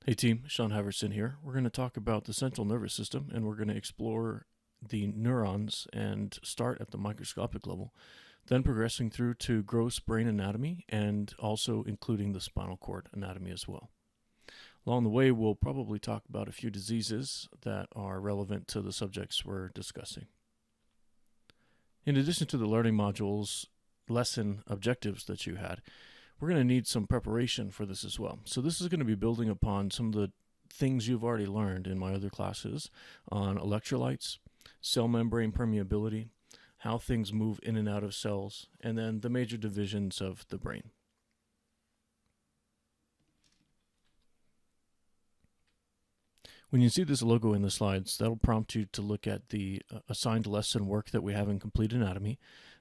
Hey team, Sean Haverson here. We're going to talk about the central nervous system and we're going to explore the neurons and start at the microscopic level, then progressing through to gross brain anatomy and also including the spinal cord anatomy as well. Along the way, we'll probably talk about a few diseases that are relevant to the subjects we're discussing. In addition to the learning modules lesson objectives that you had, we're going to need some preparation for this as well. So this is going to be building upon some of the things you've already learned in my other classes on electrolytes, cell membrane permeability, how things move in and out of cells, and then the major divisions of the brain. When you see this logo in the slides, that'll prompt you to look at the assigned lesson work that we have in Complete Anatomy.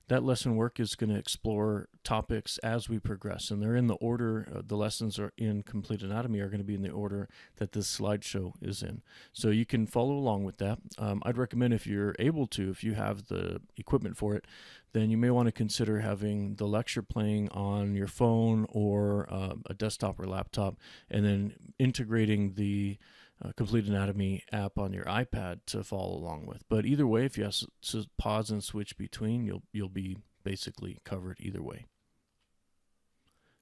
That lesson work is going to explore topics as we progress, and they're in the order, the lessons are in Complete Anatomy are going to be in the order that this slideshow is in. So you can follow along with that. I'd recommend if you're able to, if you have the equipment for it, then you may want to consider having the lecture playing on your phone or a desktop or laptop, and then integrating the Complete Anatomy app on your iPad to follow along with. But either way, if you have to pause and switch between, you'll be basically covered either way.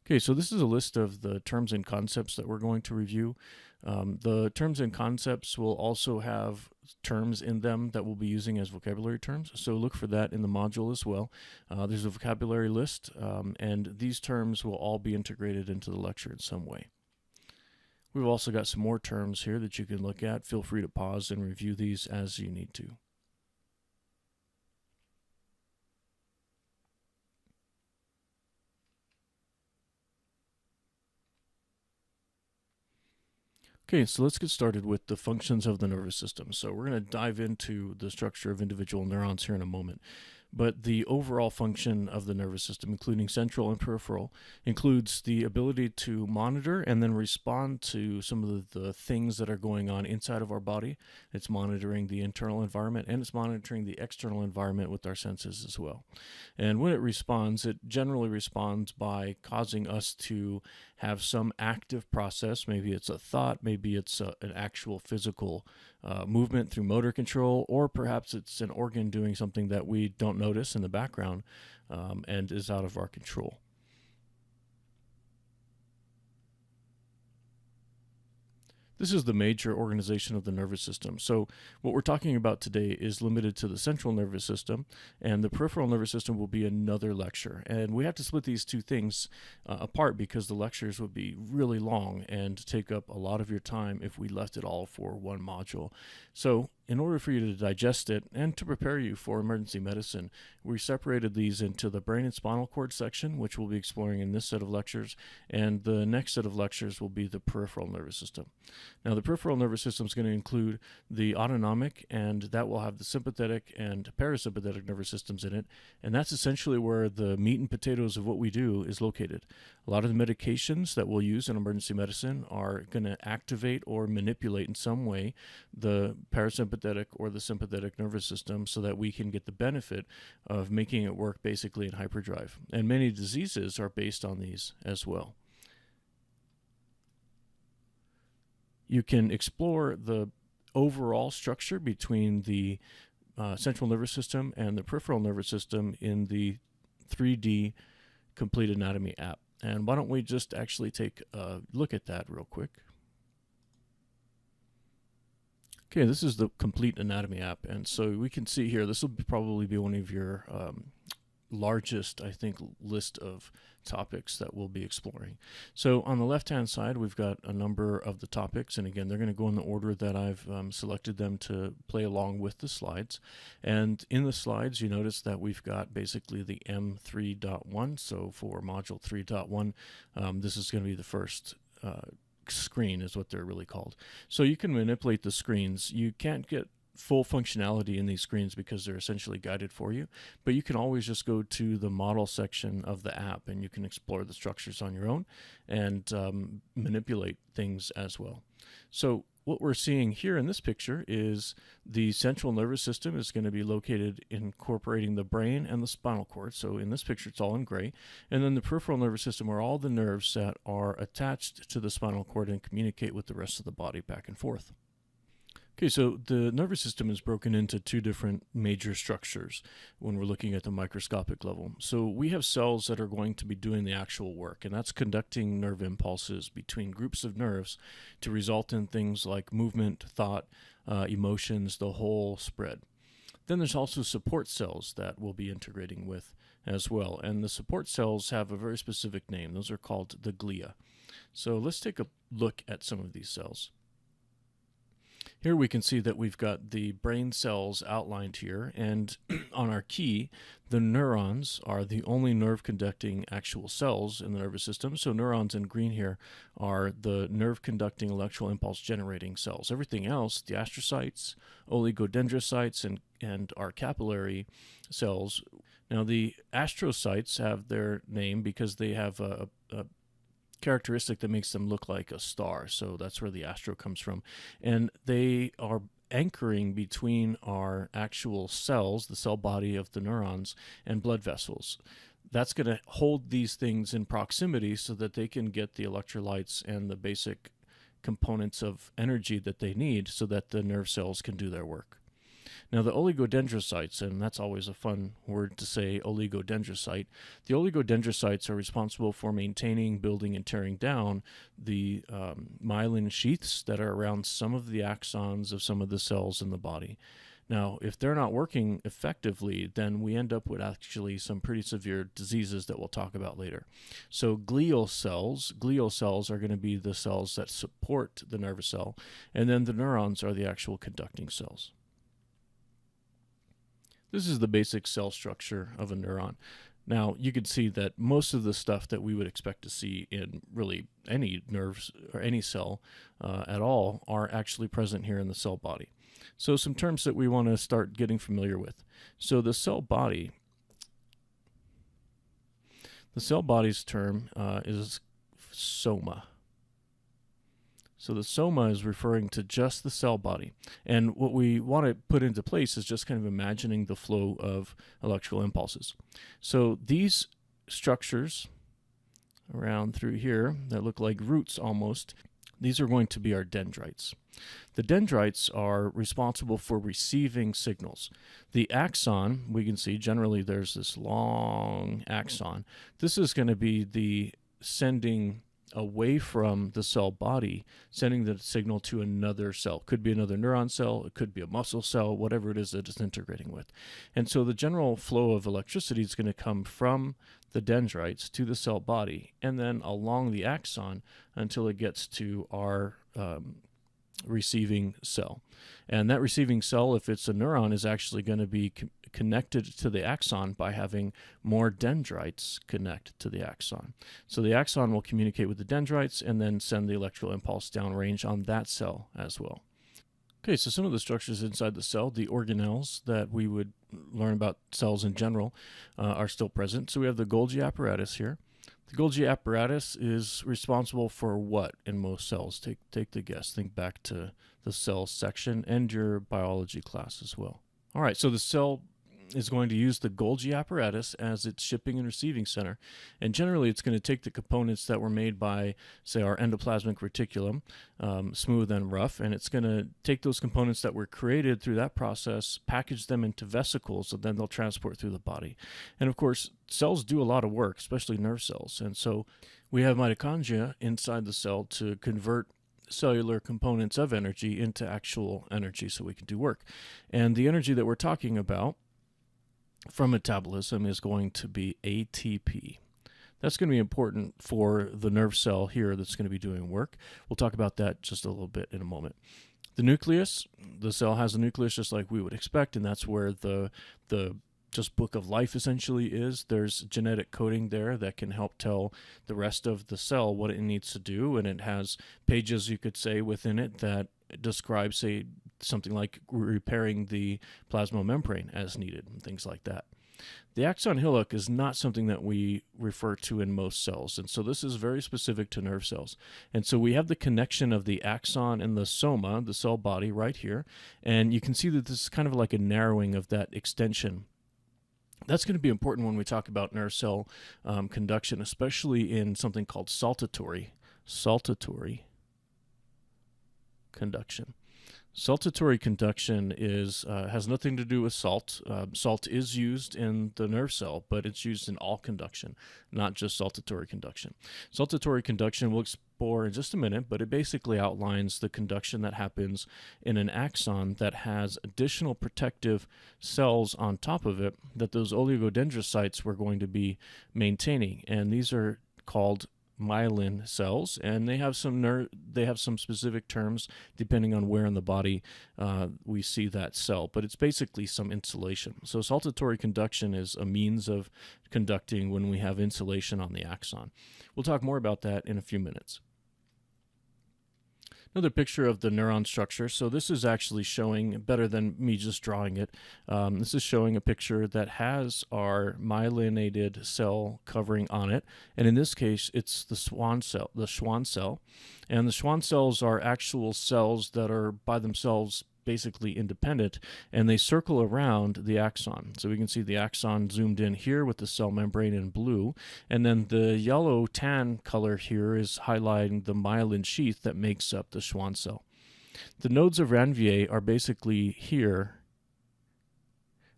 Okay, so this is a list of the terms and concepts that we're going to review. The terms and concepts will also have terms in them that we'll be using as vocabulary terms, so look for that in the module as well. There's a vocabulary list, and these terms will all be integrated into the lecture in some way. We've also got some more terms here that you can look at. Feel free to pause and review these as you need to. Okay, so let's get started with the functions of the nervous system. So we're going to dive into the structure of individual neurons here in a moment. But the overall function of the nervous system, including central and peripheral, includes the ability to monitor and then respond to some of the things that are going on inside of our body. It's monitoring the internal environment and it's monitoring the external environment with our senses as well. And when it responds, it generally responds by causing us to have some active process. Maybe it's a thought, maybe it's an actual physical movement through motor control, or perhaps it's an organ doing something that we don't notice in the background and is out of our control. This is the major organization of the nervous system. So what we're talking about today is limited to the central nervous system, and the peripheral nervous system will be another lecture. And we have to split these two things apart because the lectures would be really long and take up a lot of your time if we left it all for one module. So in order for you to digest it and to prepare you for emergency medicine, we separated these into the brain and spinal cord section, which we'll be exploring in this set of lectures, and the next set of lectures will be the peripheral nervous system. Now, the peripheral nervous system is going to include the autonomic, and that will have the sympathetic and parasympathetic nervous systems in it, and that's essentially where the meat and potatoes of what we do is located. A lot of the medications that we'll use in emergency medicine are going to activate or manipulate in some way the parasympathetic or the sympathetic nervous system so that we can get the benefit of making it work basically in hyperdrive. And many diseases are based on these as well. You can explore the overall structure between the central nervous system and the peripheral nervous system in the 3D Complete Anatomy app. And why don't we just actually take a look at that real quick. Okay, this is the Complete Anatomy app, and so we can see here, this will probably be one of your largest, I think, list of topics that we'll be exploring. So on the left-hand side, we've got a number of the topics, and again, they're going to go in the order that I've selected them to play along with the slides. And in the slides, you notice that we've got basically the M3.1, so for Module 3.1, this is going to be the first screen is what they're really called. So you can manipulate the screens. You can't get full functionality in these screens because they're essentially guided for you, but you can always just go to the model section of the app and you can explore the structures on your own and manipulate things as well. So what we're seeing here in this picture is the central nervous system is going to be located incorporating the brain and the spinal cord. So in this picture, it's all in gray. And then the peripheral nervous system are all the nerves that are attached to the spinal cord and communicate with the rest of the body back and forth. Okay, so the nervous system is broken into two different major structures when we're looking at the microscopic level. So we have cells that are going to be doing the actual work, and that's conducting nerve impulses between groups of nerves to result in things like movement, thought, emotions, the whole spread. Then there's also support cells that we'll be integrating with as well, and the support cells have a very specific name. Those are called the glia. So let's take a look at some of these cells. Here we can see that we've got the brain cells outlined here, and on our key, the neurons are the only nerve-conducting actual cells in the nervous system. So neurons in green here are the nerve-conducting electrical impulse-generating cells. Everything else, the astrocytes, oligodendrocytes, and our capillary cells. Now the astrocytes have their name because they have a characteristic that makes them look like a star, so that's where the astro comes from, and they are anchoring between our actual cells, the cell body of the neurons, and blood vessels. That's going to hold these things in proximity so that they can get the electrolytes and the basic components of energy that they need so that the nerve cells can do their work. Now the oligodendrocytes, and that's always a fun word to say, oligodendrocyte. The oligodendrocytes are responsible for maintaining, building, and tearing down the myelin sheaths that are around some of the axons of some of the cells in the body. Now, if they're not working effectively, then we end up with actually some pretty severe diseases that we'll talk about later. So glial cells are going to be the cells that support the nervous cell, and then the neurons are the actual conducting cells. This is the basic cell structure of a neuron. Now, you can see that most of the stuff that we would expect to see in really any nerves or any cell at all are actually present here in the cell body. So some terms that we want to start getting familiar with. So the cell body's term is soma. So the soma is referring to just the cell body. And what we want to put into place is just kind of imagining the flow of electrical impulses. So these structures around through here that look like roots almost, these are going to be our dendrites. The dendrites are responsible for receiving signals. The axon, we can see generally there's this long axon. This is going to be the sending away from the cell body, sending the signal to another cell. Could be another neuron cell, it could be a muscle cell, whatever it is that it's integrating with. And so the general flow of electricity is going to come from the dendrites to the cell body and then along the axon until it gets to our receiving cell. And that receiving cell, if it's a neuron, is actually going to be connected to the axon by having more dendrites connect to the axon. So the axon will communicate with the dendrites and then send the electrical impulse downrange on that cell as well. Okay, so some of the structures inside the cell, the organelles that we would learn about cells in general, are still present. So we have the Golgi Apparatus here. The Golgi Apparatus is responsible for what in most cells? Take the guess. Think back to the cell section and your biology class as well. All right, so the cell is going to use the Golgi apparatus as its shipping and receiving center. And generally, it's going to take the components that were made by, say, our endoplasmic reticulum, smooth and rough, and it's going to take those components that were created through that process, package them into vesicles, and then they'll transport through the body. And of course, cells do a lot of work, especially nerve cells. And so we have mitochondria inside the cell to convert cellular components of energy into actual energy so we can do work. And the energy that we're talking about from metabolism is going to be ATP. That's going to be important for the nerve cell here that's going to be doing work. We'll talk about that just a little bit in a moment. The nucleus, the cell has a nucleus just like we would expect, and that's where the just book of life essentially is. There's genetic coding there that can help tell the rest of the cell what it needs to do, and it has pages, you could say, within it that describe, say, something like repairing the plasma membrane as needed and things like that. The axon hillock is not something that we refer to in most cells, and so this is very specific to nerve cells. And so we have the connection of the axon and the soma, the cell body, right here, and you can see that this is kind of like a narrowing of that extension. That's going to be important when we talk about nerve cell conduction, especially in something called saltatory conduction. Saltatory conduction has nothing to do with salt. Salt is used in the nerve cell, but it's used in all conduction, not just saltatory conduction. Saltatory conduction we'll explore in just a minute, but it basically outlines the conduction that happens in an axon that has additional protective cells on top of it that those oligodendrocytes we're going to be maintaining, and these are called myelin cells, and they have some specific terms depending on where in the body we see that cell, but it's basically some insulation. So saltatory conduction is a means of conducting when we have insulation on the axon. We'll talk more about that in a few minutes. Another picture of the neuron structure. So this is actually showing, better than me just drawing it, this is showing a picture that has our myelinated cell covering on it. And in this case, it's the Schwann cell. And the Schwann cells are actual cells that are by themselves basically independent, and they circle around the axon. So we can see the axon zoomed in here with the cell membrane in blue, and then the yellow tan color here is highlighting the myelin sheath that makes up the Schwann cell. The nodes of Ranvier are basically here,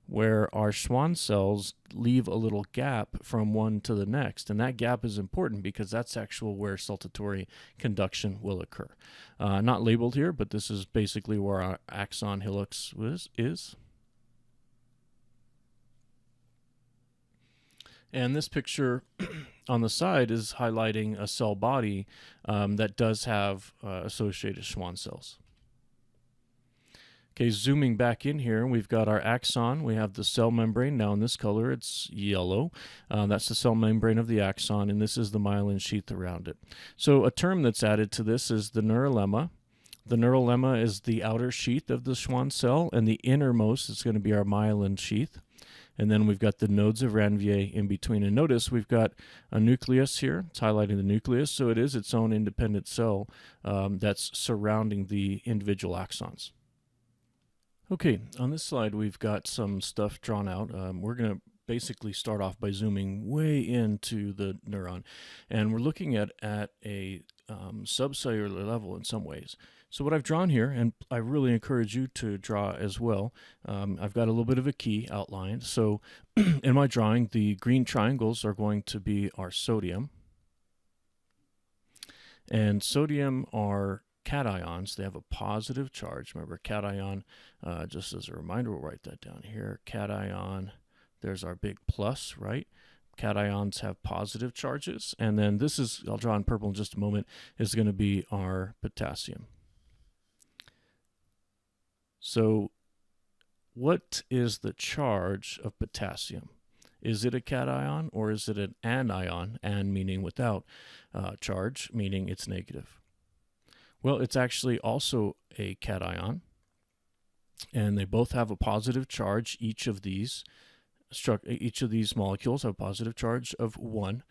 where our Schwann cells leave a little gap from one to the next, and that gap is important because that's actually where saltatory conduction will occur. Not labeled here, but this is basically where our axon hillux is. And this picture on the side is highlighting a cell body that does have associated Schwann cells. Okay, zooming back in here, we've got our axon. We have the cell membrane. Now in this color, it's yellow. That's the cell membrane of the axon, and this is the myelin sheath around it. So a term that's added to this is the neurolemma. The neurolemma is the outer sheath of the Schwann cell, and the innermost is going to be our myelin sheath. And then we've got the nodes of Ranvier in between. And notice we've got a nucleus here. It's highlighting the nucleus, so it is its own independent cell that's surrounding the individual axons. Okay, on this slide we've got some stuff drawn out. We're going to basically start off by zooming way into the neuron, and we're looking at a subcellular level in some ways. So what I've drawn here, and I really encourage you to draw as well, I've got a little bit of a key outlined. So in my drawing, the green triangles are going to be our sodium, and sodium are cations. They have a positive charge. Remember, cation, just as a reminder, we'll write that down here. Cation, there's our big plus, right? Cations have positive charges. And then this is, I'll draw in purple in just a moment, is going to be our potassium. So what is the charge of potassium? Is it a cation or is it an anion? An meaning without, charge meaning it's negative. Well, it's actually also a cation, and they both have a positive charge. Each of these molecules have a positive charge of 1.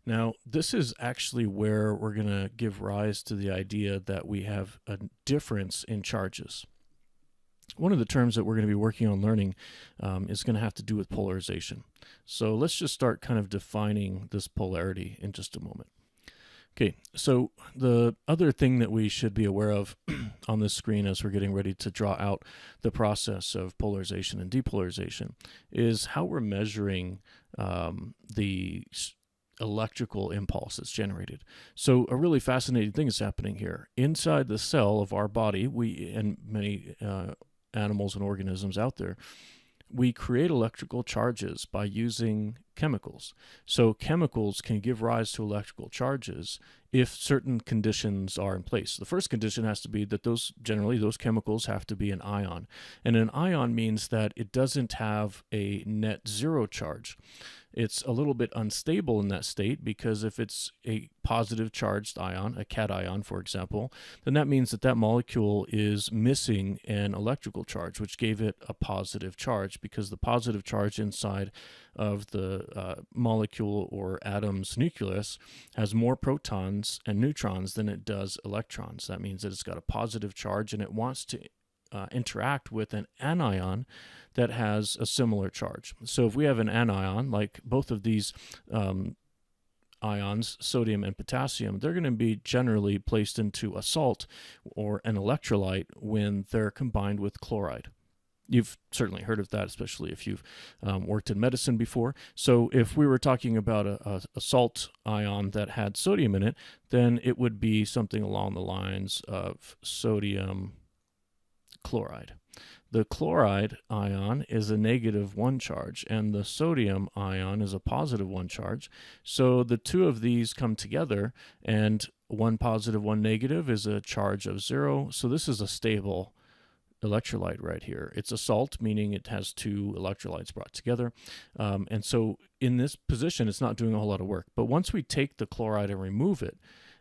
Now, this is actually where we're going to give rise to the idea that we have a difference in charges. One of the terms that we're going to be working on learning is going to have to do with polarization. So let's just start kind of defining this polarity in just a moment. Okay, so the other thing that we should be aware of on this screen as we're getting ready to draw out the process of polarization and depolarization is how we're measuring the electrical impulse that's generated. So a really fascinating thing is happening here. Inside the cell of our body, we and many animals and organisms out there, we create electrical charges by using chemicals. So chemicals can give rise to electrical charges if certain conditions are in place. The first condition has to be that those chemicals have to be an ion. And an ion means that it doesn't have a net zero charge. It's a little bit unstable in that state because if it's a positive charged ion, a cation, for example, then that means that that molecule is missing an electrical charge, which gave it a positive charge, because the positive charge inside of the molecule or atom's nucleus has more protons and neutrons than it does electrons. That means that it's got a positive charge and it wants to interact with an anion that has a similar charge. So if we have an anion, like both of these ions, sodium and potassium, they're going to be generally placed into a salt or an electrolyte when they're combined with chloride. You've certainly heard of that, especially if you've worked in medicine before. So if we were talking about a salt ion that had sodium in it, then it would be something along the lines of sodium chloride. The chloride ion is a -1 charge, and the sodium ion is a +1 charge. So the two of these come together, and one positive, one negative is a charge of 0. So this is a stable electrolyte right here. It's a salt, meaning it has two electrolytes brought together. And so in this position, it's not doing a whole lot of work. But once we take the chloride and remove it,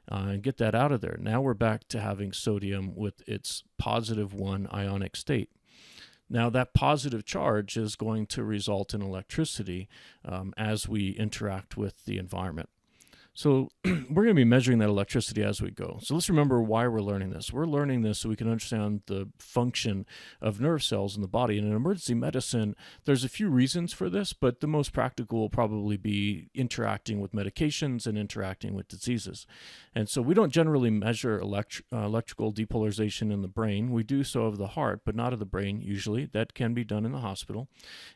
and get that out of there, now we're back to having sodium with its +1 ionic state. Now that positive charge is going to result in electricity as we interact with the environment. So we're going to be measuring that electricity as we go. So let's remember why we're learning this. We're learning this so we can understand the function of nerve cells in the body. And in emergency medicine, there's a few reasons for this, but the most practical will probably be interacting with medications and interacting with diseases. And so we don't generally measure electrical depolarization in the brain. We do so of the heart, but not of the brain usually. That can be done in the hospital.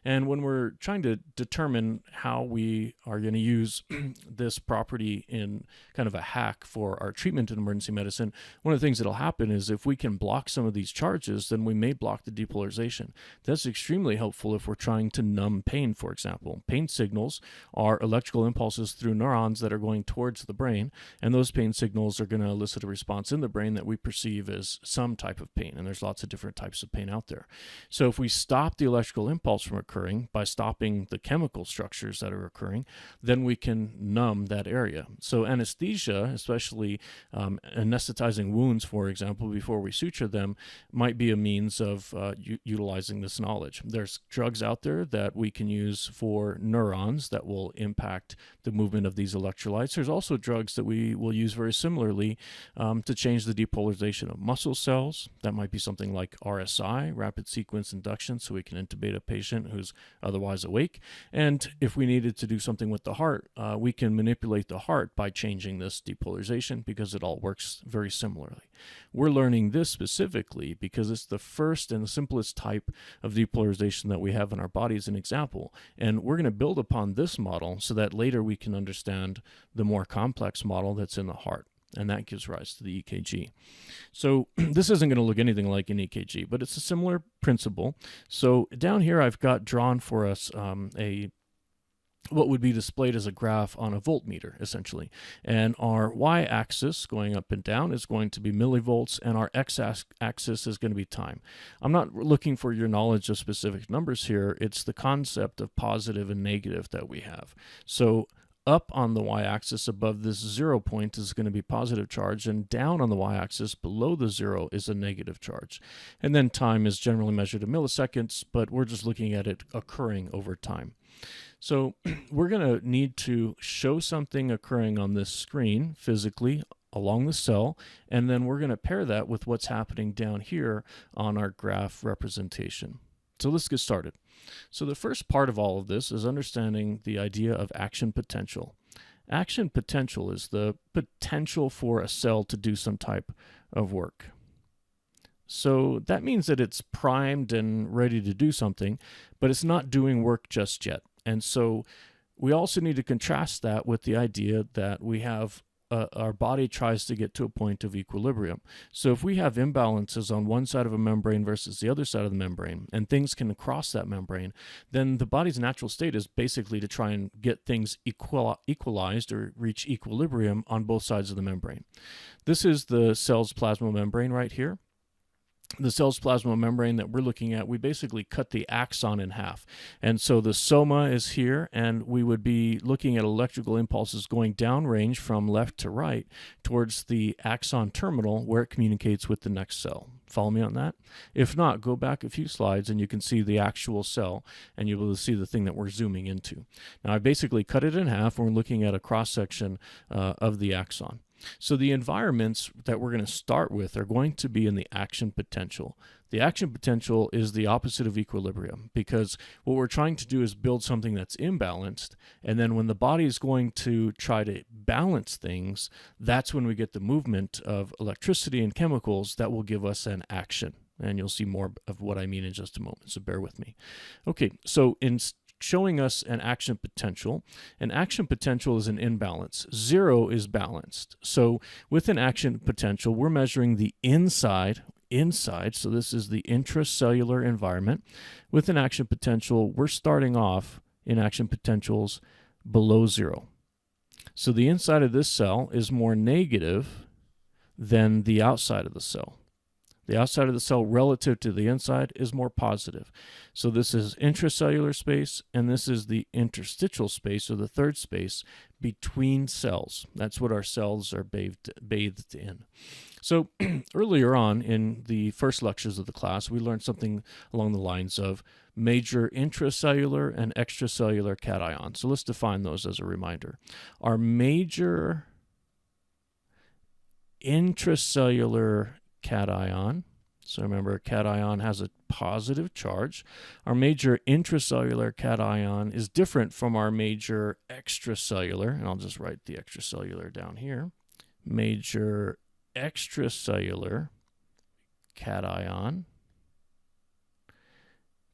And when we're trying to determine how we are going to use this property in kind of a hack for our treatment in emergency medicine, one of the things that'll happen is if we can block some of these charges, then we may block the depolarization. That's extremely helpful if we're trying to numb pain, for example. Pain signals are electrical impulses through neurons that are going towards the brain, and those pain signals are going to elicit a response in the brain that we perceive as some type of pain, and there's lots of different types of pain out there. So if we stop the electrical impulse from occurring by stopping the chemical structures that are occurring, then we can numb that area. So anesthesia, especially anesthetizing wounds, for example, before we suture them, might be a means of utilizing this knowledge. There's drugs out there that we can use for neurons that will impact the movement of these electrolytes. There's also drugs that we will use very similarly to change the depolarization of muscle cells. That might be something like RSI, rapid sequence induction, so we can intubate a patient who's otherwise awake. And if we needed to do something with the heart, we can manipulate the heart by changing this depolarization, because it all works very similarly. We're learning this specifically because it's the first and the simplest type of depolarization that we have in our body as an example. And we're going to build upon this model so that later we can understand the more complex model that's in the heart. And that gives rise to the EKG. So this isn't going to look anything like an EKG, but it's a similar principle. So down here I've got drawn for us what would be displayed as a graph on a voltmeter, essentially. And our y-axis going up and down is going to be millivolts, and our x-axis is going to be time. I'm not looking for your knowledge of specific numbers here. It's the concept of positive and negative that we have. So up on the y-axis above this 0 point is going to be positive charge, and down on the y-axis below the 0 is a negative charge. And then time is generally measured in milliseconds, but we're just looking at it occurring over time. So we're going to need to show something occurring on this screen physically along the cell, and then we're going to pair that with what's happening down here on our graph representation. So let's get started. So the first part of all of this is understanding the idea of action potential. Action potential is the potential for a cell to do some type of work. So that means that it's primed and ready to do something, but it's not doing work just yet. And so we also need to contrast that with the idea that we have our body tries to get to a point of equilibrium. So if we have imbalances on one side of a membrane versus the other side of the membrane, and things can cross that membrane, then the body's natural state is basically to try and get things equalized or reach equilibrium on both sides of the membrane. This is the cell's plasma membrane right here. the cell's plasma membrane that we're looking at, we basically cut the axon in half. And so the soma is here, and we would be looking at electrical impulses going downrange from left to right towards the axon terminal where it communicates with the next cell. Follow me on that? If not, go back a few slides and you can see the actual cell, and you'll be able to see the thing that we're zooming into. Now, I basically cut it in half, and we're looking at a cross-section of the axon. So the environments that we're going to start with are going to be in the action potential. The action potential is the opposite of equilibrium, because what we're trying to do is build something that's imbalanced, and then when the body is going to try to balance things, that's when we get the movement of electricity and chemicals that will give us an action. And you'll see more of what I mean in just a moment, so bear with me. Okay, so in showing us an action potential is an imbalance. 0 is balanced. So with an action potential, we're measuring the inside, so this is the intracellular environment. With an action potential, we're starting off in action potentials below 0. So the inside of this cell is more negative than the outside of the cell. The outside of the cell relative to the inside is more positive. So this is intracellular space, and this is the interstitial space, or the third space between cells. That's what our cells are bathed in. So earlier on in the first lectures of the class, we learned something along the lines of major intracellular and extracellular cations. So let's define those as a reminder. Our major intracellular cation. So remember, a cation has a positive charge. Our major intracellular cation is different from our major extracellular, and I'll just write the extracellular down here. Major extracellular cation.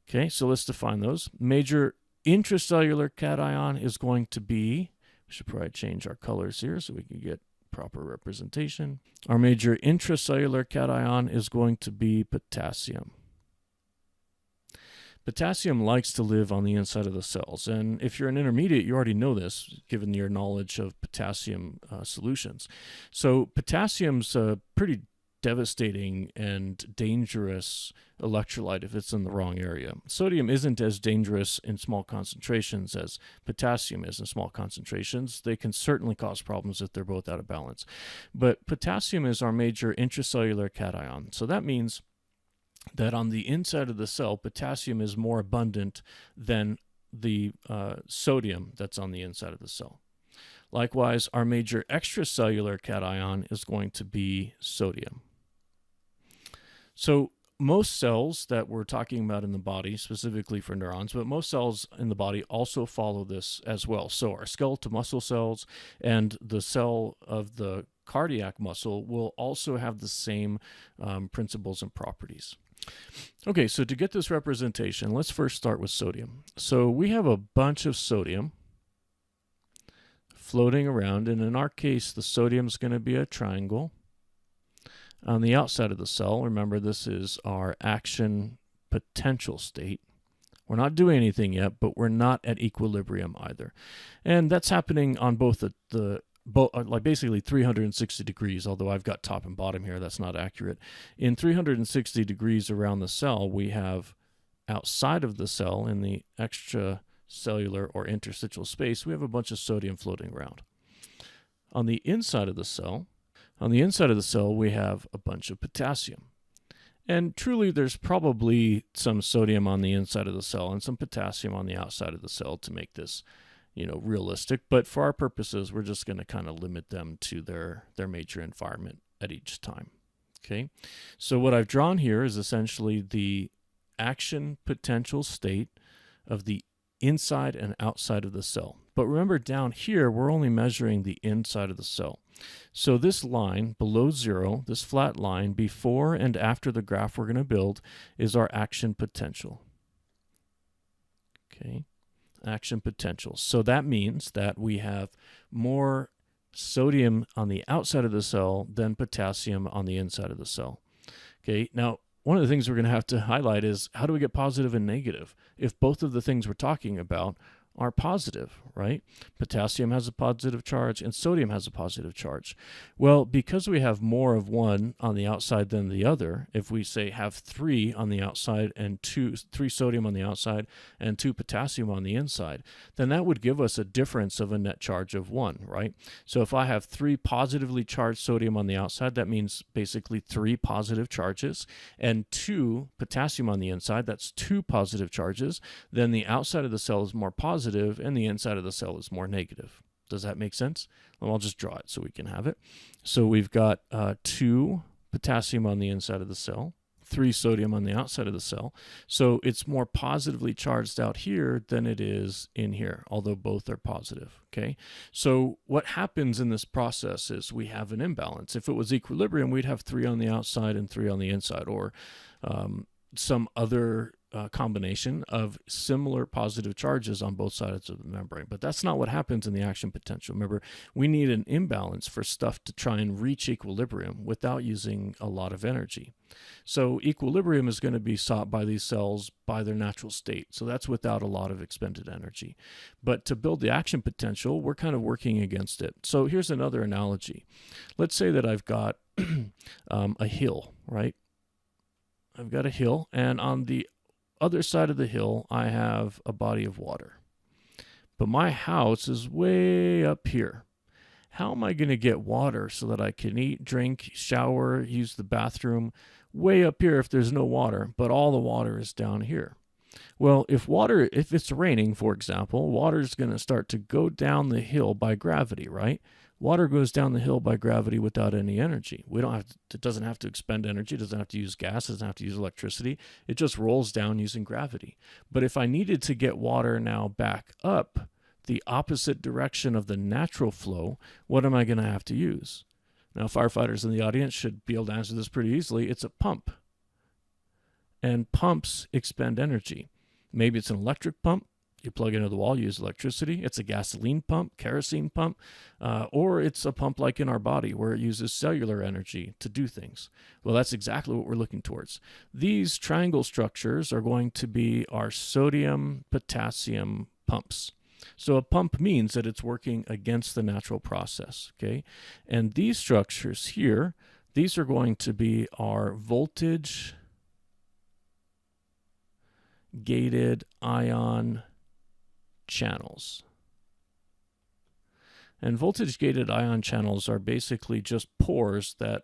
Okay, so let's define those. Major intracellular cation is going to be, we should probably change our colors here so we can get proper representation. Our major intracellular cation is going to be potassium. Potassium likes to live on the inside of the cells, and if you're an intermediate, you already know this, given your knowledge of potassium solutions. So potassium's a pretty devastating and dangerous electrolyte if it's in the wrong area. Sodium isn't as dangerous in small concentrations as potassium is in small concentrations. They can certainly cause problems if they're both out of balance. But potassium is our major intracellular cation. So that means that on the inside of the cell, potassium is more abundant than the sodium that's on the inside of the cell. Likewise, our major extracellular cation is going to be sodium. So most cells that we're talking about in the body, specifically for neurons, but most cells in the body also follow this as well. So our skeletal muscle cells and the cell of the cardiac muscle will also have the same principles and properties. Okay, so to get this representation, let's first start with sodium. So we have a bunch of sodium floating around, and in our case, the sodium is going to be a triangle. On the outside of the cell, remember this is our action potential state. We're not doing anything yet, but we're not at equilibrium either. And that's happening on both like basically 360 degrees, although I've got top and bottom here, that's not accurate. In 360 degrees around the cell, we have outside of the cell in the extracellular or interstitial space, we have a bunch of sodium floating around. On the inside of the cell, we have a bunch of potassium. And truly, there's probably some sodium on the inside of the cell and some potassium on the outside of the cell to make this, realistic. But for our purposes, we're just going to kind of limit them to their major environment at each time. Okay, so what I've drawn here is essentially the action potential state of the inside and outside of the cell. But remember, down here, we're only measuring the inside of the cell. So this line below 0, this flat line before and after the graph we're going to build, is our action potential. Okay, action potential. So that means that we have more sodium on the outside of the cell than potassium on the inside of the cell. Okay, now one of the things we're going to have to highlight is how do we get positive and negative if both of the things we're talking about are positive, right? Potassium has a positive charge and sodium has a positive charge. Well, because we have more of one on the outside than the other, if we say have 3 on the outside and 3 sodium on the outside and 2 potassium on the inside, then that would give us a difference of a net charge of 1, right? So if I have 3 positively charged sodium on the outside, that means basically 3 positive charges, and 2 potassium on the inside, that's 2 positive charges. Then the outside of the cell is more positive and the inside of the cell is more negative. Does that make sense? Well, I'll just draw it so we can have it. So we've got 2 potassium on the inside of the cell, 3 sodium on the outside of the cell. So it's more positively charged out here than it is in here, although both are positive, okay? So what happens in this process is we have an imbalance. If it was equilibrium, we'd have 3 on the outside and 3 on the inside, or some other combination of similar positive charges on both sides of the membrane. But that's not what happens in the action potential. Remember, we need an imbalance for stuff to try and reach equilibrium without using a lot of energy. So equilibrium is going to be sought by these cells by their natural state. So that's without a lot of expended energy. But to build the action potential, we're kind of working against it. So here's another analogy. Let's say that I've got a hill, right? I've got a hill, and on the other side of the hill, I have a body of water. But my house is way up here. How am I going to get water so that I can eat, drink, shower, use the bathroom way up here if there's no water, but all the water is down here? Well, if it's raining, for example, water is going to start to go down the hill by gravity, right? Water goes down the hill by gravity without any energy. It doesn't have to expend energy, it doesn't have to use gas, it doesn't have to use electricity. It just rolls down using gravity. But if I needed to get water now back up the opposite direction of the natural flow, what am I going to have to use? Now, firefighters in the audience should be able to answer this pretty easily. It's a pump. And pumps expend energy. Maybe it's an electric pump. You plug into the wall, you use electricity. It's a gasoline pump, kerosene pump, or it's a pump like in our body where it uses cellular energy to do things. Well, that's exactly what we're looking towards. These triangle structures are going to be our sodium-potassium pumps. So a pump means that it's working against the natural process, okay? And these structures here, these are going to be our voltage-gated ion channels. And voltage-gated ion channels are basically just pores that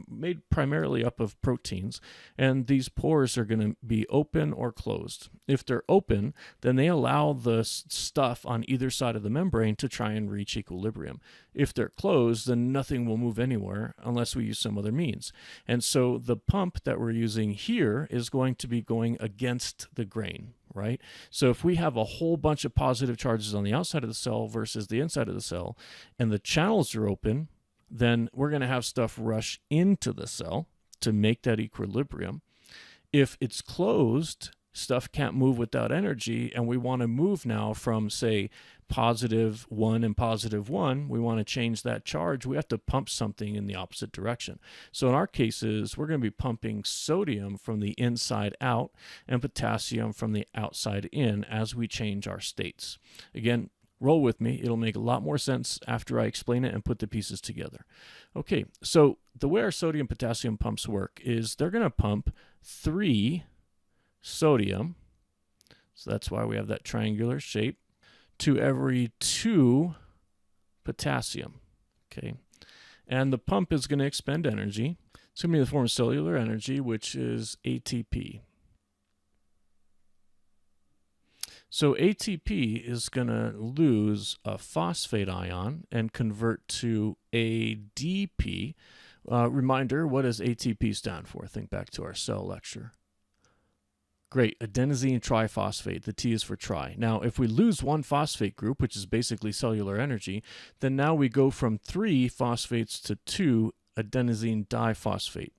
made primarily up of proteins, and these pores are going to be open or closed. If they're open, then they allow the stuff on either side of the membrane to try and reach equilibrium. If they're closed, then nothing will move anywhere unless we use some other means. And so the pump that we're using here is going to be going against the grain, right? So if we have a whole bunch of positive charges on the outside of the cell versus the inside of the cell, and the channels are open, then we're going to have stuff rush into the cell to make that equilibrium. If it's closed, stuff can't move without energy, and we want to move now from, say, +1 and +1, we want to change that charge, we have to pump something in the opposite direction. So in our cases, we're going to be pumping sodium from the inside out and potassium from the outside in as we change our states. Again, roll with me. It'll make a lot more sense after I explain it and put the pieces together. Okay, so the way our sodium-potassium pumps work is they're going to pump 3 sodium, so that's why we have that triangular shape, to every 2 potassium, okay? And the pump is going to expend energy. It's going to be in the form of cellular energy, which is ATP. So ATP is going to lose a phosphate ion and convert to ADP. Reminder, what does ATP stand for? Think back to our cell lecture. Great, adenosine triphosphate. The T is for tri. Now, if we lose one phosphate group, which is basically cellular energy, then now we go from 3 phosphates to 2 adenosine diphosphate.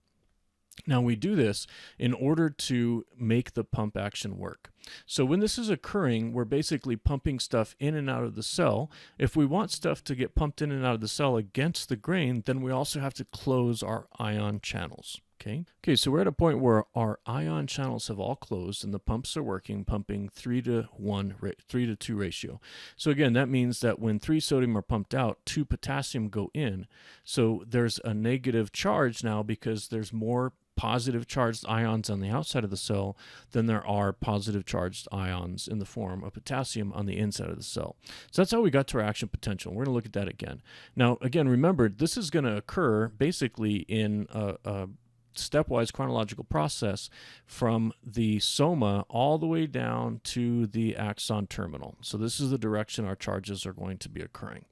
Now, we do this in order to make the pump action work. So when this is occurring, we're basically pumping stuff in and out of the cell. If we want stuff to get pumped in and out of the cell against the grain, then we also have to close our ion channels. Okay, so we're at a point where our ion channels have all closed and the pumps are working, pumping 3:2 ratio. So again, that means that when 3 sodium are pumped out, 2 potassium go in. So there's a negative charge now because there's more positive charged ions on the outside of the cell than there are positive charged ions in the form of potassium on the inside of the cell. So that's how we got to our action potential. We're going to look at that again. Now, again, remember, this is going to occur basically in a stepwise chronological process from the soma all the way down to the axon terminal. So this is the direction our charges are going to be occurring.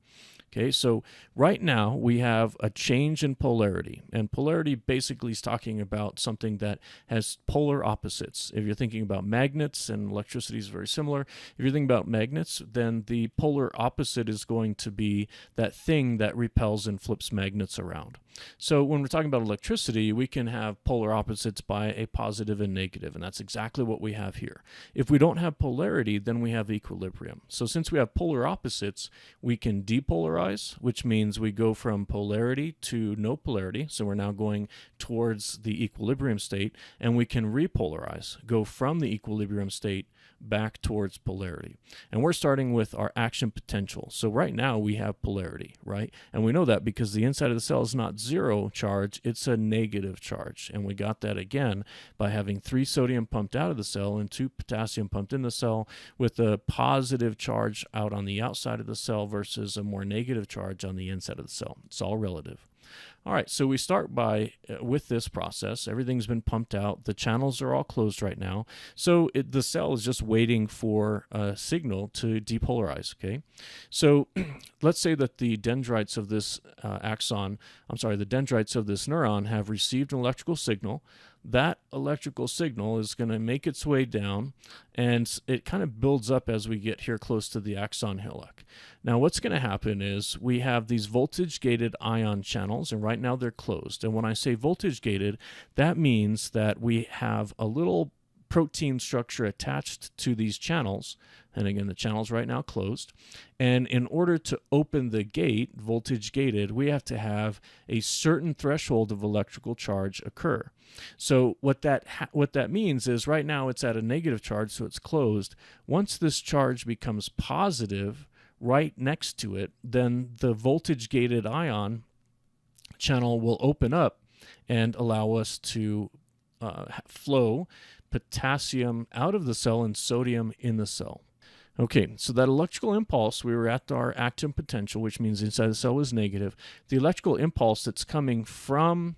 Okay, so right now we have a change in polarity, and polarity basically is talking about something that has polar opposites. If you're thinking about magnets, and electricity is very similar, if you're thinking about magnets, then the polar opposite is going to be that thing that repels and flips magnets around. So when we're talking about electricity, we can have polar opposites by a positive and negative, and that's exactly what we have here. If we don't have polarity, then we have equilibrium. So since we have polar opposites, we can depolarize, which means we go from polarity to no polarity. So we're now going towards the equilibrium state, and we can repolarize, go from the equilibrium state back towards polarity. And we're starting with our action potential. So right now we have polarity, right? And we know that because the inside of the cell is not 0 charge, it's a negative charge. And we got that again by having 3 sodium pumped out of the cell and 2 potassium pumped in the cell, with a positive charge out on the outside of the cell versus a more negative charge on the inside of the cell. It's all relative. All right, so we start with this process. Everything's been pumped out. The channels are all closed right now. So the cell is just waiting for a signal to depolarize, okay? So let's say that the dendrites of this the dendrites of this neuron have received an electrical signal. That electrical signal is going to make its way down, and it kind of builds up as we get here close to the axon hillock. Now what's going to happen is we have these voltage-gated ion channels, and right now they're closed. And when I say voltage-gated, that means that we have a little protein structure attached to these channels. And again, the channel's right now closed. And in order to open the gate, voltage gated, we have to have a certain threshold of electrical charge occur. So what that means is right now it's at a negative charge, so it's closed. Once this charge becomes positive right next to it, then the voltage gated ion channel will open up and allow us to flow potassium out of the cell and sodium in the cell. Okay, so that electrical impulse, we were at our action potential, which means inside the cell is negative. The electrical impulse that's coming from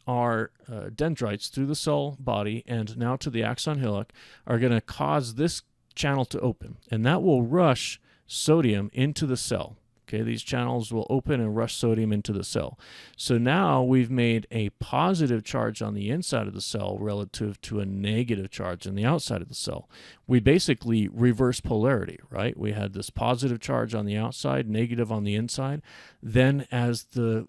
our dendrites through the cell body and now to the axon hillock are going to cause this channel to open, and that will rush sodium into the cell. Okay, these channels will open and rush sodium into the cell. So now we've made a positive charge on the inside of the cell relative to a negative charge on the outside of the cell. We basically reverse polarity, right? We had this positive charge on the outside, negative on the inside. Then as the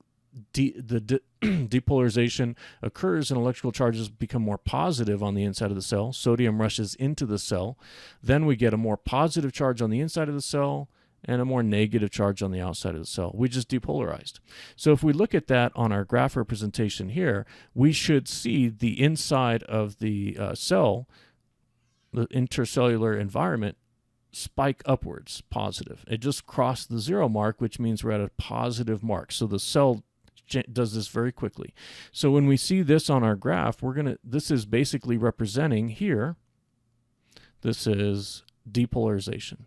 depolarization occurs and electrical charges become more positive on the inside of the cell, sodium rushes into the cell. Then we get a more positive charge on the inside of the cell and a more negative charge on the outside of the cell. We just depolarized. So if we look at that on our graph representation here, we should see the inside of the cell, the intracellular environment, spike upwards, positive. It just crossed the 0 mark, which means we're at a positive mark. So the cell does this very quickly. So when we see this on our graph, this is basically representing here, this is depolarization.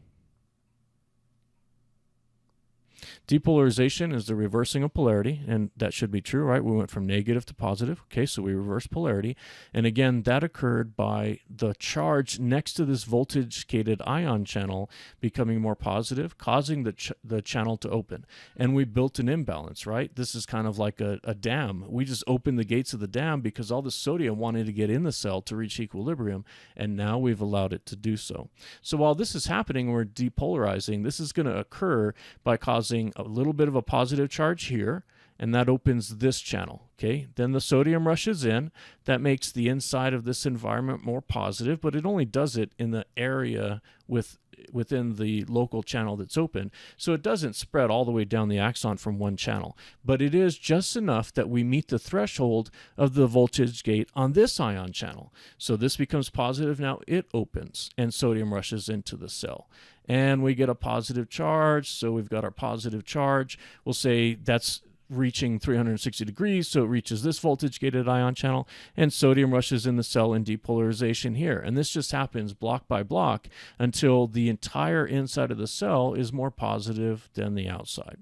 Depolarization is the reversing of polarity, and that should be true, right? We went from negative to positive. Okay, so we reverse polarity. And again, that occurred by the charge next to this voltage-gated ion channel becoming more positive, causing the channel to open. And we built an imbalance, right? This is kind of like a dam. We just opened the gates of the dam because all the sodium wanted to get in the cell to reach equilibrium, and now we've allowed it to do so. So while this is happening, we're depolarizing. This is going to occur by causing a little bit of a positive charge here and that opens this channel. Okay, then the sodium rushes in. That makes the inside of this environment more positive, but it only does it in the area within the local channel that's open. So it doesn't spread all the way down the axon from one channel, but it is just enough that we meet the threshold of the voltage gate on this ion channel. So this becomes positive. Now it opens and sodium rushes into the cell. And we get a positive charge. So we've got our positive charge. We'll say that's reaching 360 degrees, so it reaches this voltage-gated ion channel, and sodium rushes in the cell in depolarization here. And this just happens block by block until the entire inside of the cell is more positive than the outside.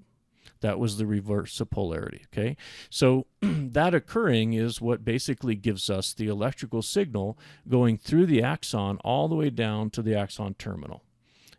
That was the reverse of polarity, okay? So that occurring is what basically gives us the electrical signal going through the axon all the way down to the axon terminal.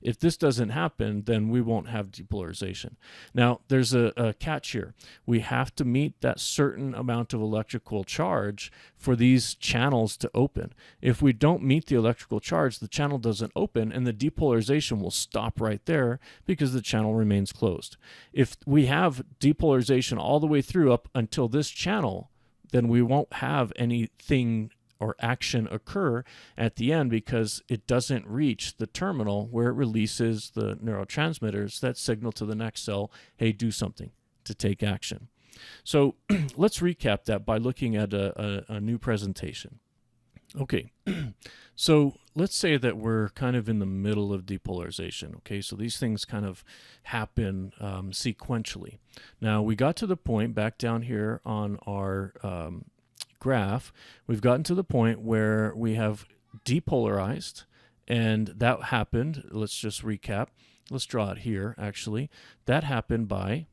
If this doesn't happen, then we won't have depolarization. Now, there's a catch here. We have to meet that certain amount of electrical charge for these channels to open. If we don't meet the electrical charge, the channel doesn't open, and the depolarization will stop right there because the channel remains closed. If we have depolarization all the way through up until this channel, then we won't have anything or action occur at the end because it doesn't reach the terminal where it releases the neurotransmitters that signal to the next cell, hey, do something, to take action. So let's recap that by looking at a new presentation. Okay, so let's say that we're kind of in the middle of depolarization, okay? So these things kind of happen sequentially. Now, we got to the point back down here on our graph, we've gotten to the point where we have depolarized, and that happened. Let's just recap. Let's draw it here, actually. That happened by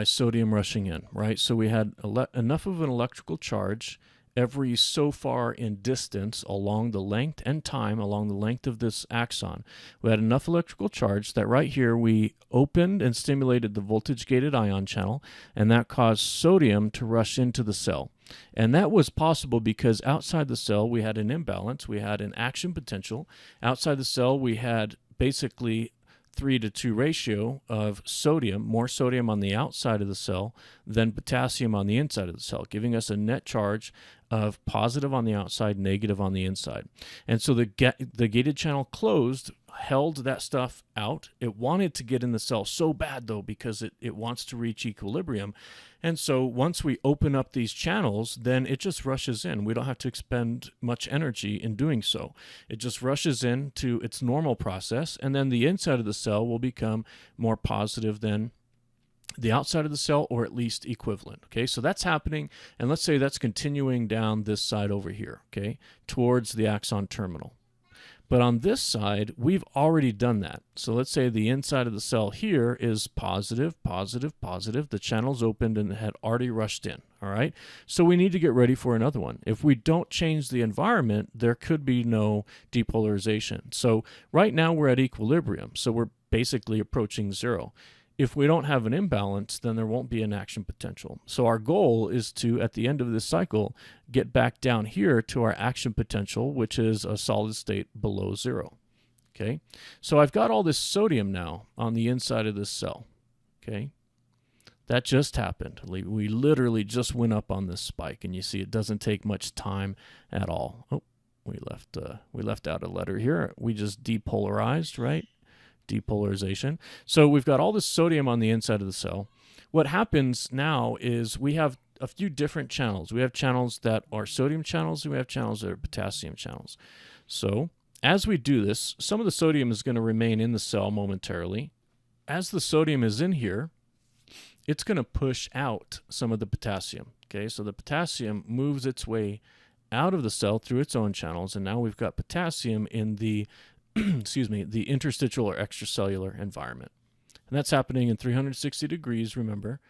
sodium rushing in, right? So we had enough of an electrical charge every so far in distance along the length and time along the length of this axon. We had enough electrical charge that right here we opened and stimulated the voltage-gated ion channel, and that caused sodium to rush into the cell. And that was possible because outside the cell we had an imbalance, we had an action potential. Outside the cell we had basically 3:2 ratio of sodium, more sodium on the outside of the cell than potassium on the inside of the cell, giving us a net charge of positive on the outside, negative on the inside. And so the gated channel closed, held that stuff out. It wanted to get in the cell so bad, though, because it wants to reach equilibrium. And so once we open up these channels, then it just rushes in. We don't have to expend much energy in doing so. It just rushes into its normal process, and then the inside of the cell will become more positive than the outside of the cell, or at least equivalent. Okay, so that's happening, and let's say that's continuing down this side over here, okay, towards the axon terminal. But on this side, we've already done that. So let's say the inside of the cell here is positive, positive, positive. The channel's opened and it had already rushed in, all right? So we need to get ready for another one. If we don't change the environment, there could be no depolarization. So right now we're at equilibrium, so we're basically approaching zero. If we don't have an imbalance, then there won't be an action potential. So our goal is to, at the end of this cycle, get back down here to our action potential, which is a solid state below zero. Okay, so I've got all this sodium now on the inside of this cell. Okay, that just happened. We literally just went up on this spike, and you see it doesn't take much time at all. Oh, we left out a letter here. We just depolarized, right? Depolarization. So we've got all this sodium on the inside of the cell. What happens now is we have a few different channels. We have channels that are sodium channels, and we have channels that are potassium channels. So as we do this, some of the sodium is going to remain in the cell momentarily. As the sodium is in here, it's going to push out some of the potassium. Okay, so the potassium moves its way out of the cell through its own channels, and now we've got potassium in the excuse me, the interstitial or extracellular environment. And that's happening in 360 degrees, remember,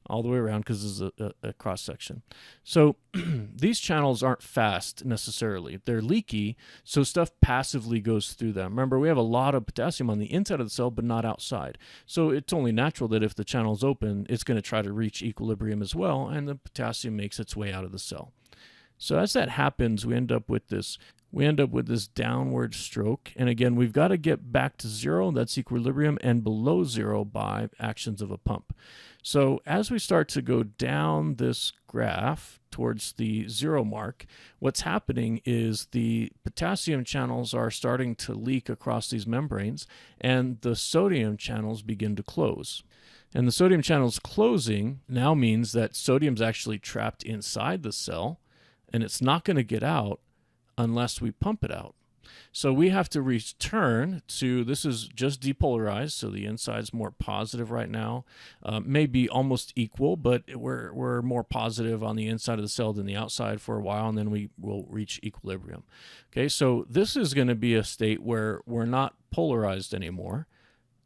all the way around because this is a cross-section. So these channels aren't fast necessarily. They're leaky, so stuff passively goes through them. Remember, we have a lot of potassium on the inside of the cell, but not outside. So it's only natural that if the channel's open, it's going to try to reach equilibrium as well, and the potassium makes its way out of the cell. So as that happens, we end up with this downward stroke. And again, we've got to get back to zero, that's equilibrium, and below zero by actions of a pump. So as we start to go down this graph towards the 0 mark, what's happening is the potassium channels are starting to leak across these membranes, and the sodium channels begin to close. And the sodium channels closing now means that sodium's actually trapped inside the cell, and it's not going to get out unless we pump it out. So we have to return to, this is just depolarized, so the inside's more positive right now. Maybe almost equal, but we're more positive on the inside of the cell than the outside for a while, and then we will reach equilibrium. Okay, so this is going to be a state where we're not polarized anymore,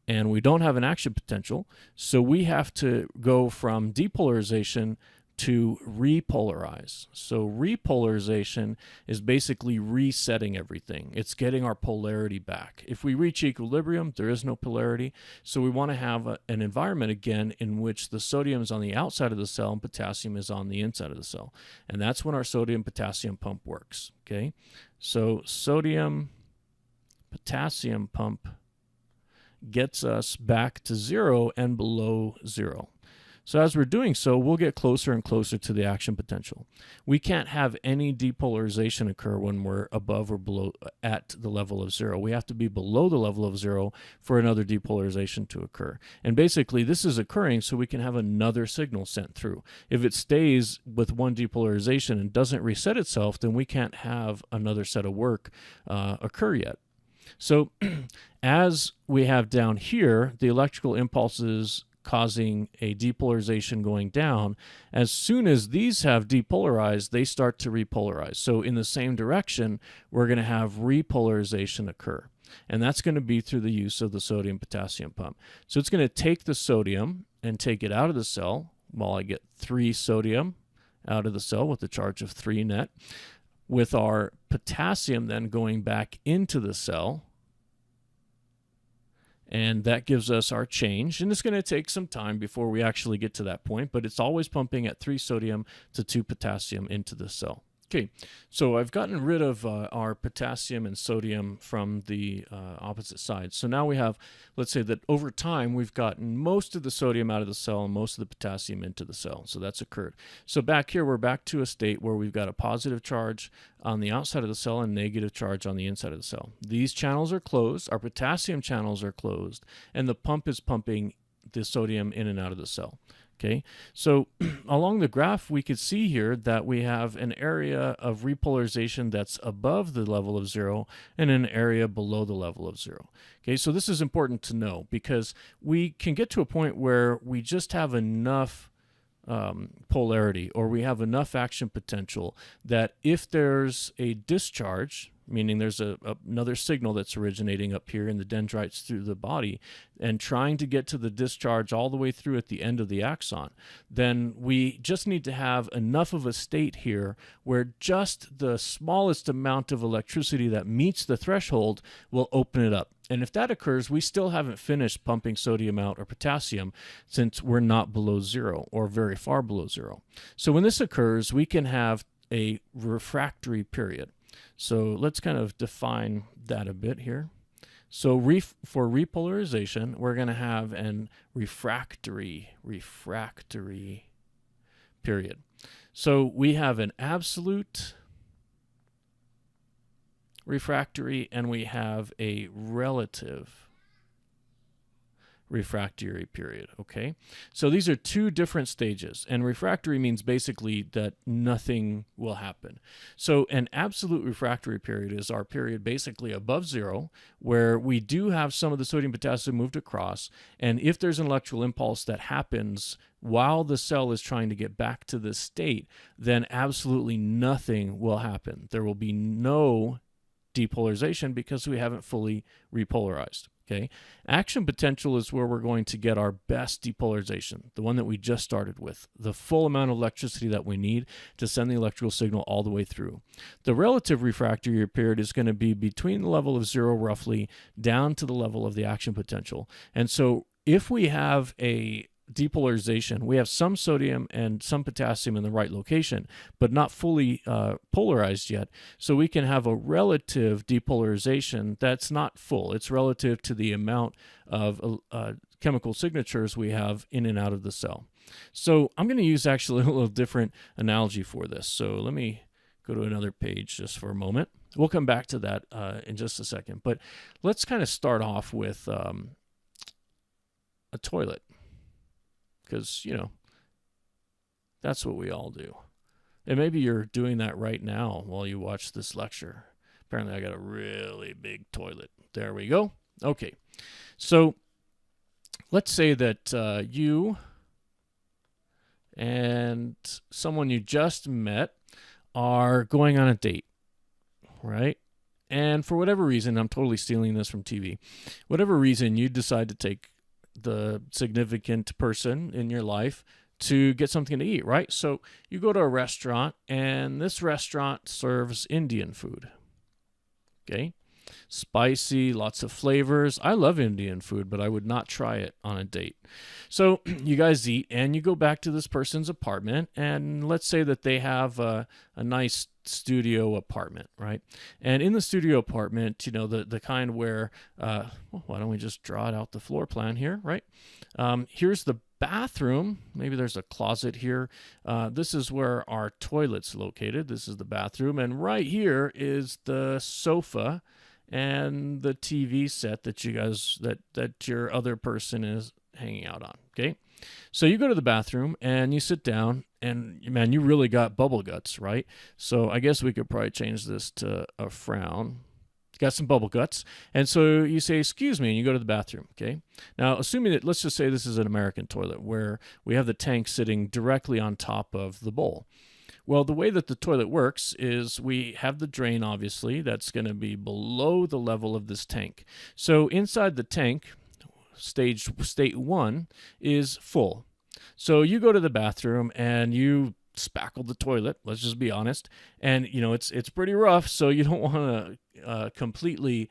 and we don't have an action potential, so we have to go from depolarization to repolarize. So repolarization is basically resetting everything. It's getting our polarity back. If we reach equilibrium, there is no polarity. So we want to have an environment again in which the sodium is on the outside of the cell and potassium is on the inside of the cell. And that's when our sodium-potassium pump works. Okay, so sodium-potassium pump gets us back to 0 and below 0. So as we're doing so, we'll get closer and closer to the action potential. We can't have any depolarization occur when we're above or below at the level of 0. We have to be below the level of 0 for another depolarization to occur. And basically, this is occurring so we can have another signal sent through. If it stays with one depolarization and doesn't reset itself, then we can't have another set of work occur yet. So as we have down here, the electrical impulses causing a depolarization going down, as soon as these have depolarized, they start to repolarize. So in the same direction, we're going to have repolarization occur. And that's going to be through the use of the sodium-potassium pump. So it's going to take the sodium and take it out of the cell, while I get 3 sodium out of the cell with a charge of 3 net, with our potassium then going back into the cell. And that gives us our change. And it's going to take some time before we actually get to that point, but it's always pumping at 3 sodium to 2 potassium into the cell. Okay, so I've gotten rid of our potassium and sodium from the opposite sides. So now we have, let's say that over time, we've gotten most of the sodium out of the cell and most of the potassium into the cell. So that's occurred. So back here, we're back to a state where we've got a positive charge on the outside of the cell and negative charge on the inside of the cell. These channels are closed, our potassium channels are closed, and the pump is pumping the sodium in and out of the cell. Okay, so along the graph, we could see here that we have an area of repolarization that's above the level of 0 and an area below the level of 0. Okay, so this is important to know because we can get to a point where we just have enough polarity, or we have enough action potential that if there's a discharge, meaning there's another signal that's originating up here in the dendrites through the body and trying to get to the discharge all the way through at the end of the axon, then we just need to have enough of a state here where just the smallest amount of electricity that meets the threshold will open it up. And if that occurs, we still haven't finished pumping sodium out or potassium since we're not below 0 or very far below 0. So when this occurs, we can have a refractory period. So let's kind of define that a bit here. So for repolarization, we're going to have an refractory period. So we have an absolute refractory and we have a relative refractory period, okay? So these are 2 different stages, and refractory means basically that nothing will happen. So an absolute refractory period is our period basically above 0, where we do have some of the sodium potassium moved across, and if there's an electrical impulse that happens while the cell is trying to get back to this state, then absolutely nothing will happen. There will be no depolarization because we haven't fully repolarized. Okay, action potential is where we're going to get our best depolarization, the one that we just started with, the full amount of electricity that we need to send the electrical signal all the way through. The relative refractory period is going to be between the level of 0 roughly down to the level of the action potential. And so if we have a depolarization, we have some sodium and some potassium in the right location, but not fully polarized yet. So we can have a relative depolarization that's not full. It's relative to the amount of chemical signatures we have in and out of the cell. So I'm going to use actually a little different analogy for this. So let me go to another page just for a moment. We'll come back to that in just a second. But let's kind of start off with a toilet, because, you know, that's what we all do. And maybe you're doing that right now while you watch this lecture. Apparently I got a really big toilet. There we go. Okay. So let's say that you and someone you just met are going on a date, right? And for whatever reason, I'm totally stealing this from TV. Whatever reason, you decide to take the significant person in your life to get something to eat, right? So you go to a restaurant, and this restaurant serves Indian food. Okay? Spicy, lots of flavors. I love Indian food, but I would not try it on a date. So you guys eat, and you go back to this person's apartment, and let's say that they have a nice studio apartment, right? And in the studio apartment, you know, the kind where, well, why don't we just draw it out the floor plan here, right? Here's the bathroom. Maybe there's a closet here. This is where our toilet's located. This is the bathroom. And right here is the sofa and the TV set that you guys, that your other person is hanging out on, okay? So you go to the bathroom and you sit down, and man, you really got bubble guts, right? So I guess we could probably change this to a frown. Got some bubble guts. And so you say, excuse me, and you go to the bathroom, okay? Now, assuming that, let's just say this is an American toilet where we have the tank sitting directly on top of the bowl. Well, the way that the toilet works is we have the drain, obviously, that's going to be below the level of this tank. So inside the tank, state 1 is full. So you go to the bathroom and you spackle the toilet, let's just be honest, and you know it's pretty rough, so you don't want to completely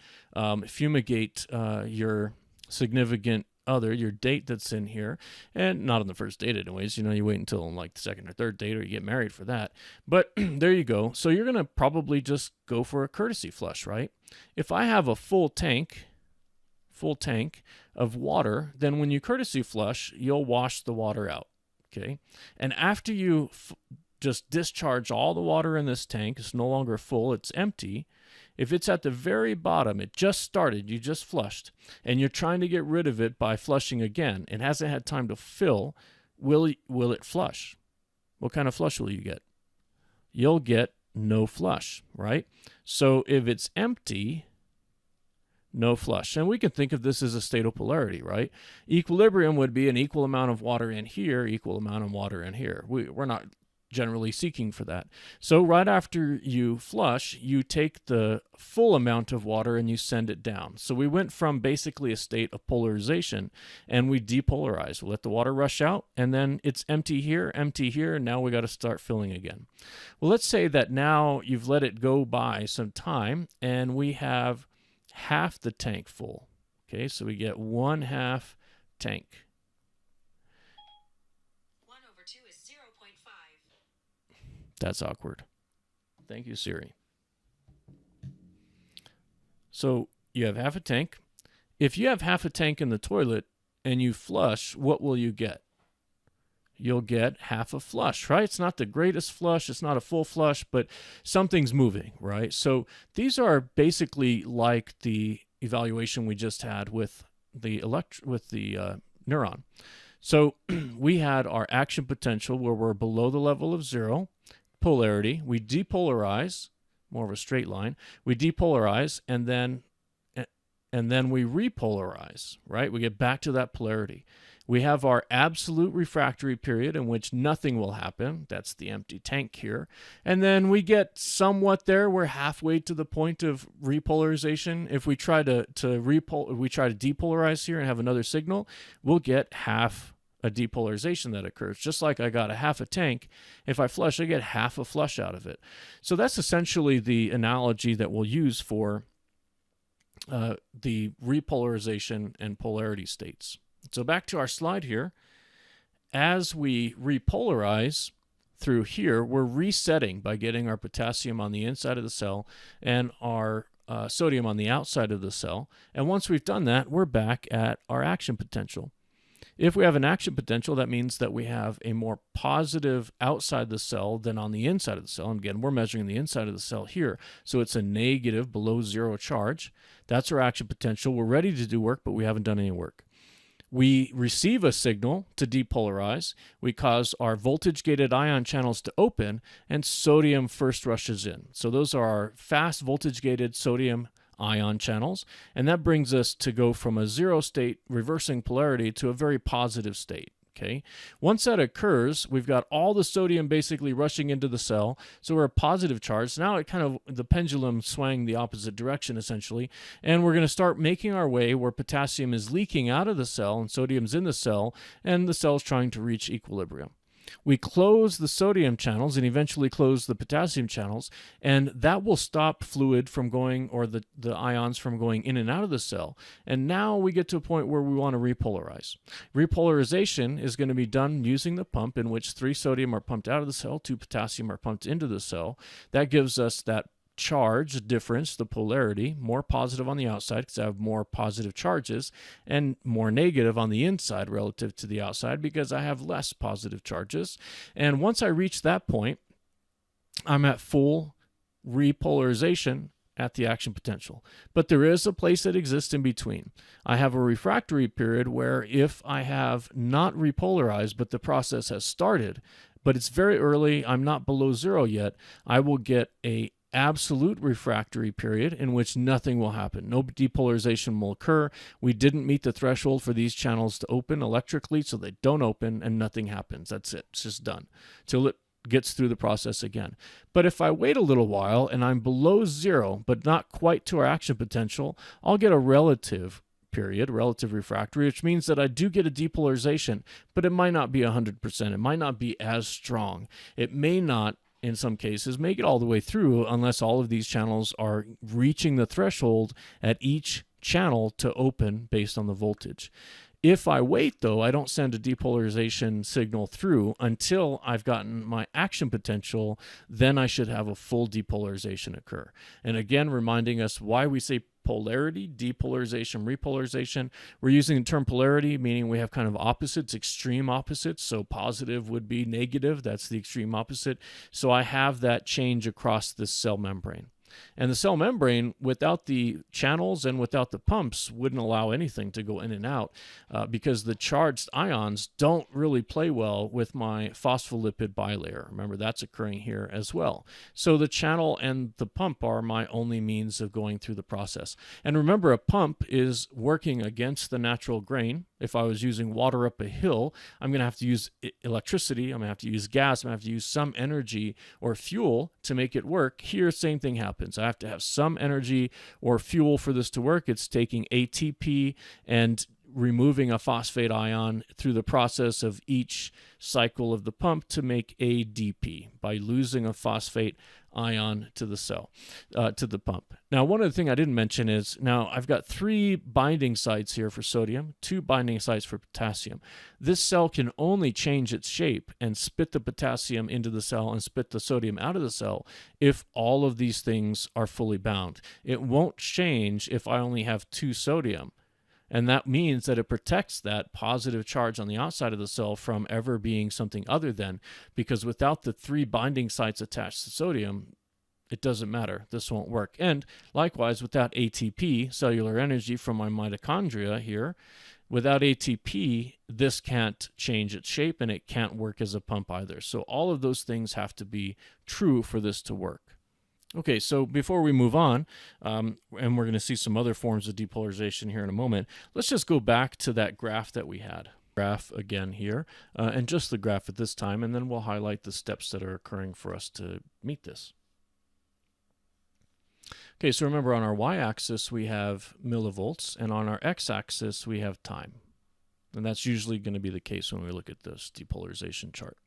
fumigate your significant other, your date that's in here, and not on the first date anyways, you know, you wait until like the second or third date, or you get married for that. But there you go. So you're gonna probably just go for a courtesy flush, right? If I have a full tank of water, then when you courtesy flush, you'll wash the water out. Okay, and after you just discharge all the water in this tank, it's no longer full, it's empty. If it's at the very bottom, it just started, you just flushed, and you're trying to get rid of it by flushing again, and hasn't had time to fill, will it flush? What kind of flush will you get? You'll get no flush, right? So if it's empty, no flush. And we can think of this as a state of polarity, right? Equilibrium would be an equal amount of water in here, equal amount of water in here. We're not generally seeking for that. So right after you flush, you take the full amount of water and you send it down. So we went from basically a state of polarization, and we depolarize. We let the water rush out, and then it's empty here, and now we got to start filling again. Well, let's say that now you've let it go by some time, and we have half the tank full. Okay, so we get 1/2 tank. 1/2 is 0.5. That's awkward. Thank you, Siri. So you have half a tank. If you have half a tank in the toilet and you flush, what will you get? You'll get half a flush, right? It's not the greatest flush. It's not a full flush, but something's moving, right? So these are basically like the evaluation we just had with the neuron. So we had our action potential where we're below the level of 0, polarity. We depolarize, more of a straight line. We depolarize, and then we repolarize, right? We get back to that polarity. We have our absolute refractory period in which nothing will happen. That's the empty tank here. And then we get somewhat there. We're halfway to the point of repolarization. If we try to depolarize here and have another signal, we'll get half a depolarization that occurs. Just like I got a half a tank, if I flush, I get half a flush out of it. So that's essentially the analogy that we'll use for the repolarization and polarity states. So back to our slide here. As we repolarize through here, we're resetting by getting our potassium on the inside of the cell and our sodium on the outside of the cell. And once we've done that, we're back at our action potential. If we have an action potential, that means that we have a more positive outside the cell than on the inside of the cell. And again, we're measuring the inside of the cell here. So it's a negative, below zero charge. That's our action potential. We're ready to do work, but we haven't done any work. We receive a signal to depolarize. We cause our voltage-gated ion channels to open, and sodium first rushes in. So those are our fast voltage-gated sodium ion channels, and that brings us to go from a zero state reversing polarity to a very positive state. Okay. Once that occurs, we've got all the sodium basically rushing into the cell, so we're a positive charge. Now it kind of, the pendulum swang the opposite direction essentially, and we're going to start making our way where potassium is leaking out of the cell and sodium's in the cell, and the cell's trying to reach equilibrium. We close the sodium channels and eventually close the potassium channels, and that will stop fluid from going, or the ions from going in and out of the cell. And now we get to a point where we want to repolarize. Repolarization is going to be done using the pump, in which 3 sodium are pumped out of the cell, 2 potassium are pumped into the cell. That gives us that charge difference, the polarity, more positive on the outside because I have more positive charges, and more negative on the inside relative to the outside because I have less positive charges. And once I reach that point, I'm at full repolarization at the action potential. But there is a place that exists in between. I have a refractory period where if I have not repolarized, but the process has started, but it's very early, I'm not below zero yet, I will get a absolute refractory period in which nothing will happen. No depolarization will occur. We didn't meet the threshold for these channels to open electrically, so they don't open and nothing happens. That's it. It's just done till it gets through the process again. But if I wait a little while and I'm below zero, but not quite to our action potential, I'll get a relative period, relative refractory, which means that I do get a depolarization, but it might not be 100%. It might not be as strong. It may not, in some cases, make it all the way through unless all of these channels are reaching the threshold at each channel to open based on the voltage. If I wait, though, I don't send a depolarization signal through until I've gotten my action potential, then I should have a full depolarization occur. And again, reminding us why we say polarity, depolarization, repolarization. We're using the term polarity, meaning we have kind of opposites, extreme opposites. So positive would be negative. That's the extreme opposite. So I have that change across this cell membrane. And the cell membrane, without the channels and without the pumps, wouldn't allow anything to go in and out because the charged ions don't really play well with my phospholipid bilayer. Remember, that's occurring here as well. So the channel and the pump are my only means of going through the process. And remember, a pump is working against the natural grain. If I was using water up a hill, I'm going to have to use electricity, I'm going to have to use gas, I'm going to have to use some energy or fuel to make it work. Here, same thing happens. I have to have some energy or fuel for this to work. It's taking ATP and removing a phosphate ion through the process of each cycle of the pump to make ADP by losing a phosphate ion to the cell, to the pump. Now, one other thing I didn't mention is now I've got 3 binding sites here for sodium, 2 binding sites for potassium. This cell can only change its shape and spit the potassium into the cell and spit the sodium out of the cell if all of these things are fully bound. It won't change if I only have 2 sodium. And that means that it protects that positive charge on the outside of the cell from ever being something other than, because without the 3 binding sites attached to sodium, it doesn't matter. This won't work. And likewise, without ATP, cellular energy from my mitochondria here, without ATP, this can't change its shape and it can't work as a pump either. So all of those things have to be true for this to work. Okay, so before we move on, and we're going to see some other forms of depolarization here in a moment, let's just go back to that graph that we had. Graph again here, and just the graph at this time, and then we'll highlight the steps that are occurring for us to meet this. Okay, so remember on our y-axis we have millivolts, and on our x-axis we have time. And that's usually going to be the case when we look at this depolarization chart.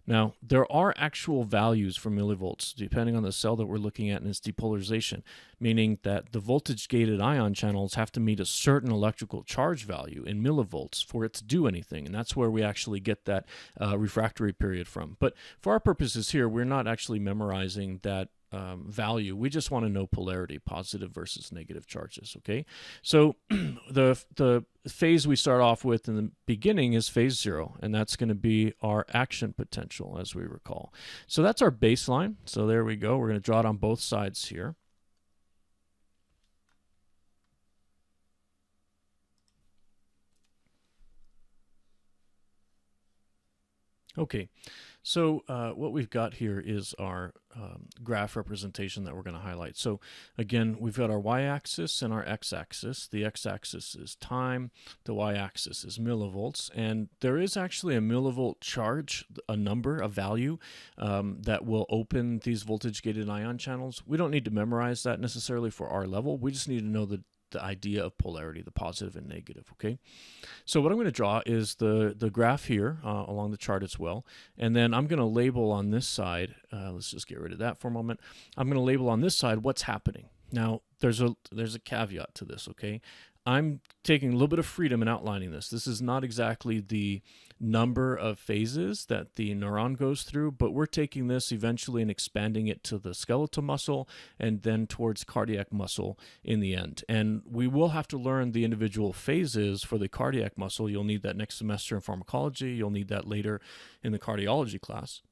Now, there are actual values for millivolts depending on the cell that we're looking at in its depolarization, meaning that the voltage-gated ion channels have to meet a certain electrical charge value in millivolts for it to do anything, and that's where we actually get that refractory period from. But for our purposes here, we're not actually memorizing that value. We just want to know polarity, positive versus negative charges, okay? So the phase we start off with in the beginning is phase 0, and that's going to be our action potential, as we recall. So that's our baseline. So there we go. We're going to draw it on both sides here. Okay, so what we've got here is our graph representation that we're going to highlight. So again, we've got our y-axis and our x-axis. The x-axis is time, the y-axis is millivolts, and there is actually a millivolt charge, a number, a value that will open these voltage-gated ion channels. We don't need to memorize that necessarily for our level. We just need to know the idea of polarity, the positive and negative, okay? So what I'm going to draw is the graph here along the chart as well, and then I'm going to label on this side, let's just get rid of that for a moment, I'm going to label on this side what's happening. Now, there's a caveat to this, okay? I'm taking a little bit of freedom in outlining this. This is not exactly the number of phases that the neuron goes through, but we're taking this eventually and expanding it to the skeletal muscle and then towards cardiac muscle in the end. And we will have to learn the individual phases for the cardiac muscle. You'll need that next semester in pharmacology. You'll need that later in the cardiology class.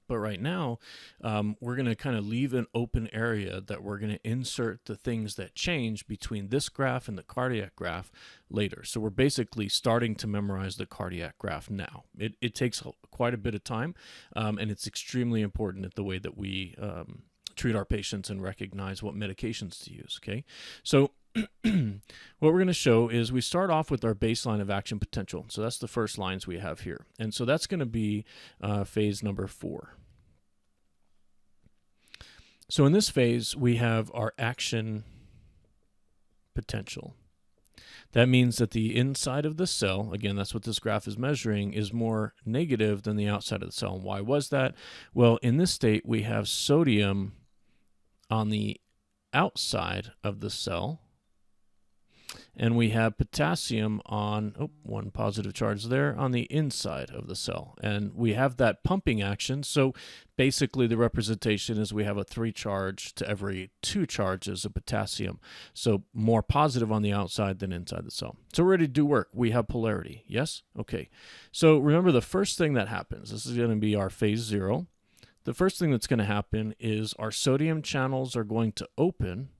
But right now, we're going to kind of leave an open area that we're going to insert the things that change between this graph and the cardiac graph later. So we're basically starting to memorize the cardiac graph now. It takes quite a bit of time, and it's extremely important at the way that we treat our patients and recognize what medications to use, okay? So what we're going to show is we start off with our baseline of action potential. So that's the first lines we have here. And so that's going to be phase number 4. So in this phase, we have our action potential. That means that the inside of the cell, again, that's what this graph is measuring, is more negative than the outside of the cell. And why was that? Well, in this state, we have sodium on the outside of the cell, and we have potassium on, one positive charge there, on the inside of the cell. And we have that pumping action. So basically the representation is we have a 3 charge to every 2 charges of potassium. So more positive on the outside than inside the cell. So we're ready to do work. We have polarity. Yes? Okay. So remember the first thing that happens, this is going to be our phase 0. The first thing that's going to happen is our sodium channels are going to open,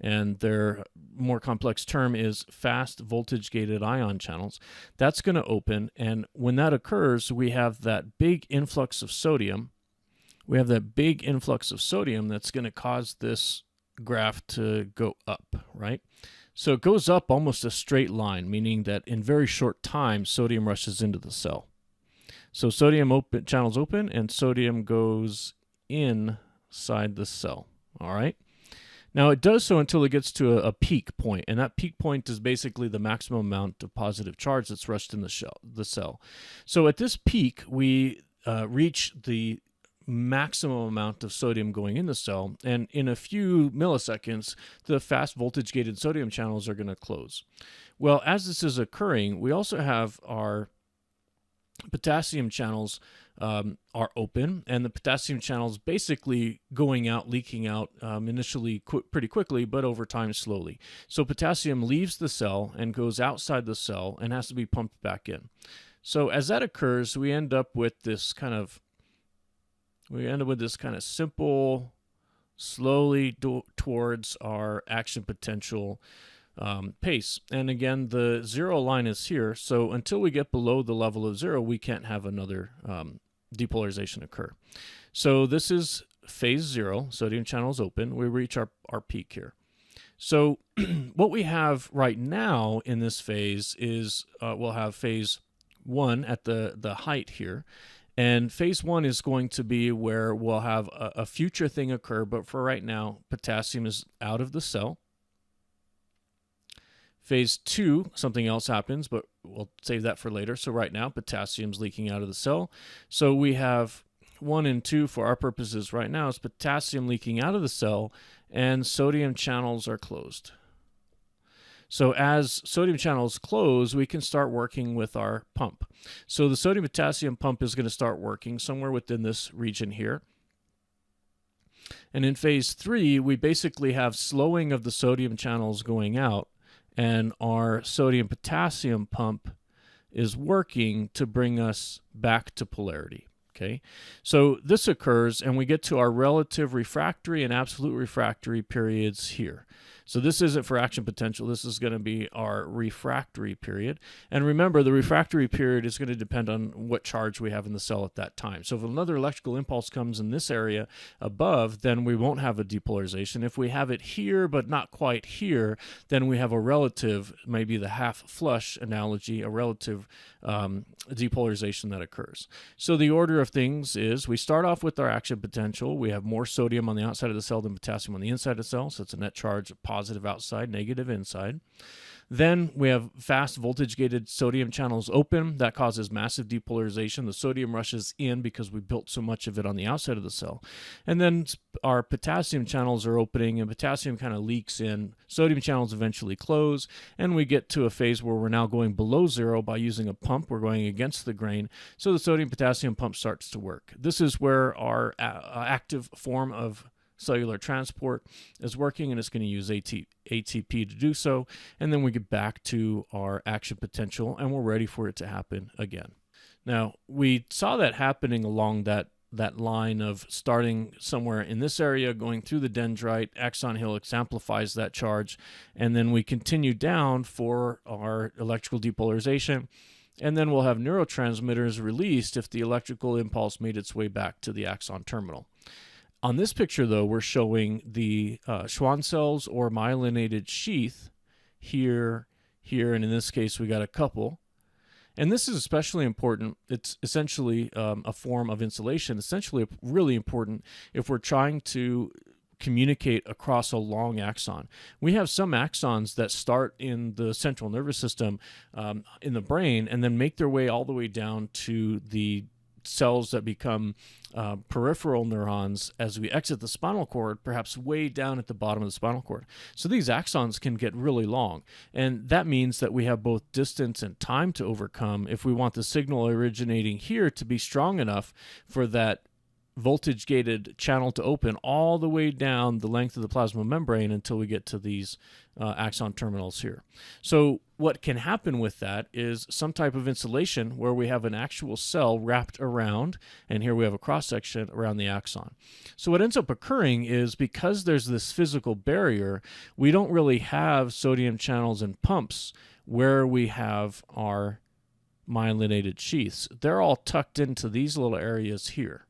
and their more complex term is fast voltage-gated ion channels. That's going to open, and when that occurs, we have that big influx of sodium. We have that big influx of sodium that's going to cause this graph to go up, right? So it goes up almost a straight line, meaning that in very short time, sodium rushes into the cell. So sodium channels open, and sodium goes inside the cell, all right? Now, it does so until it gets to a peak point, and that peak point is basically the maximum amount of positive charge that's rushed in the cell. So at this peak, we reach the maximum amount of sodium going in the cell, and in a few milliseconds, the fast voltage-gated sodium channels are going to close. Well, as this is occurring, we also have our potassium channels are open, and the potassium channels basically going out, leaking out initially pretty quickly, but over time slowly. So potassium leaves the cell and goes outside the cell and has to be pumped back in. So as that occurs, we end up with this kind of simple, slowly towards our action potential pace. And again, the 0 line is here, so until we get below the level of 0, we can't have another depolarization occur. So this is phase 0, sodium channels open. We reach our peak here. So what we have right now in this phase is we'll have phase 1 at the height here. And phase 1 is going to be where we'll have a future thing occur, but for right now, potassium is out of the cell. Phase 2, something else happens, but we'll save that for later. So right now, potassium's leaking out of the cell. So we have 1 and 2 for our purposes right now is potassium leaking out of the cell, and sodium channels are closed. So as sodium channels close, we can start working with our pump. So the sodium-potassium pump is going to start working somewhere within this region here. And in phase 3, we basically have slowing of the sodium channels going out, and our sodium-potassium pump is working to bring us back to polarity. Okay, so this occurs and we get to our relative refractory and absolute refractory periods here. So this isn't for action potential. This is going to be our refractory period. And remember, the refractory period is going to depend on what charge we have in the cell at that time. So if another electrical impulse comes in this area above, then we won't have a depolarization. If we have it here but not quite here, then we have a relative, maybe the half flush analogy, a relative depolarization that occurs. So the order of things is we start off with our action potential. We have more sodium on the outside of the cell than potassium on the inside of the cell, so it's a net charge of positive outside, negative inside. Then we have fast voltage-gated sodium channels open. That causes massive depolarization. The sodium rushes in because we built so much of it on the outside of the cell. And then our potassium channels are opening, and potassium kind of leaks in. Sodium channels eventually close, and we get to a phase where we're now going below zero by using a pump. We're going against the grain, so the sodium-potassium pump starts to work. This is where our active form of cellular transport is working, and it's going to use ATP to do so, and then we get back to our action potential and we're ready for it to happen again. Now, we saw that happening along that line of starting somewhere in this area, going through the dendrite, axon helix amplifies that charge, and then we continue down for our electrical depolarization, and then we'll have neurotransmitters released if the electrical impulse made its way back to the axon terminal. On this picture, though, we're showing the Schwann cells or myelinated sheath here, and in this case, we got a couple. And this is especially important. It's essentially a form of insulation, essentially really important if we're trying to communicate across a long axon. We have some axons that start in the central nervous system in the brain and then make their way all the way down to the cells that become peripheral neurons as we exit the spinal cord, perhaps way down at the bottom of the spinal cord. So these axons can get really long, and that means that we have both distance and time to overcome if we want the signal originating here to be strong enough for that voltage-gated channel to open all the way down the length of the plasma membrane until we get to these axon terminals here. So what can happen with that is some type of insulation where we have an actual cell wrapped around, and here we have a cross-section around the axon. So what ends up occurring is because there's this physical barrier, we don't really have sodium channels and pumps where we have our myelinated sheaths. They're all tucked into these little areas here.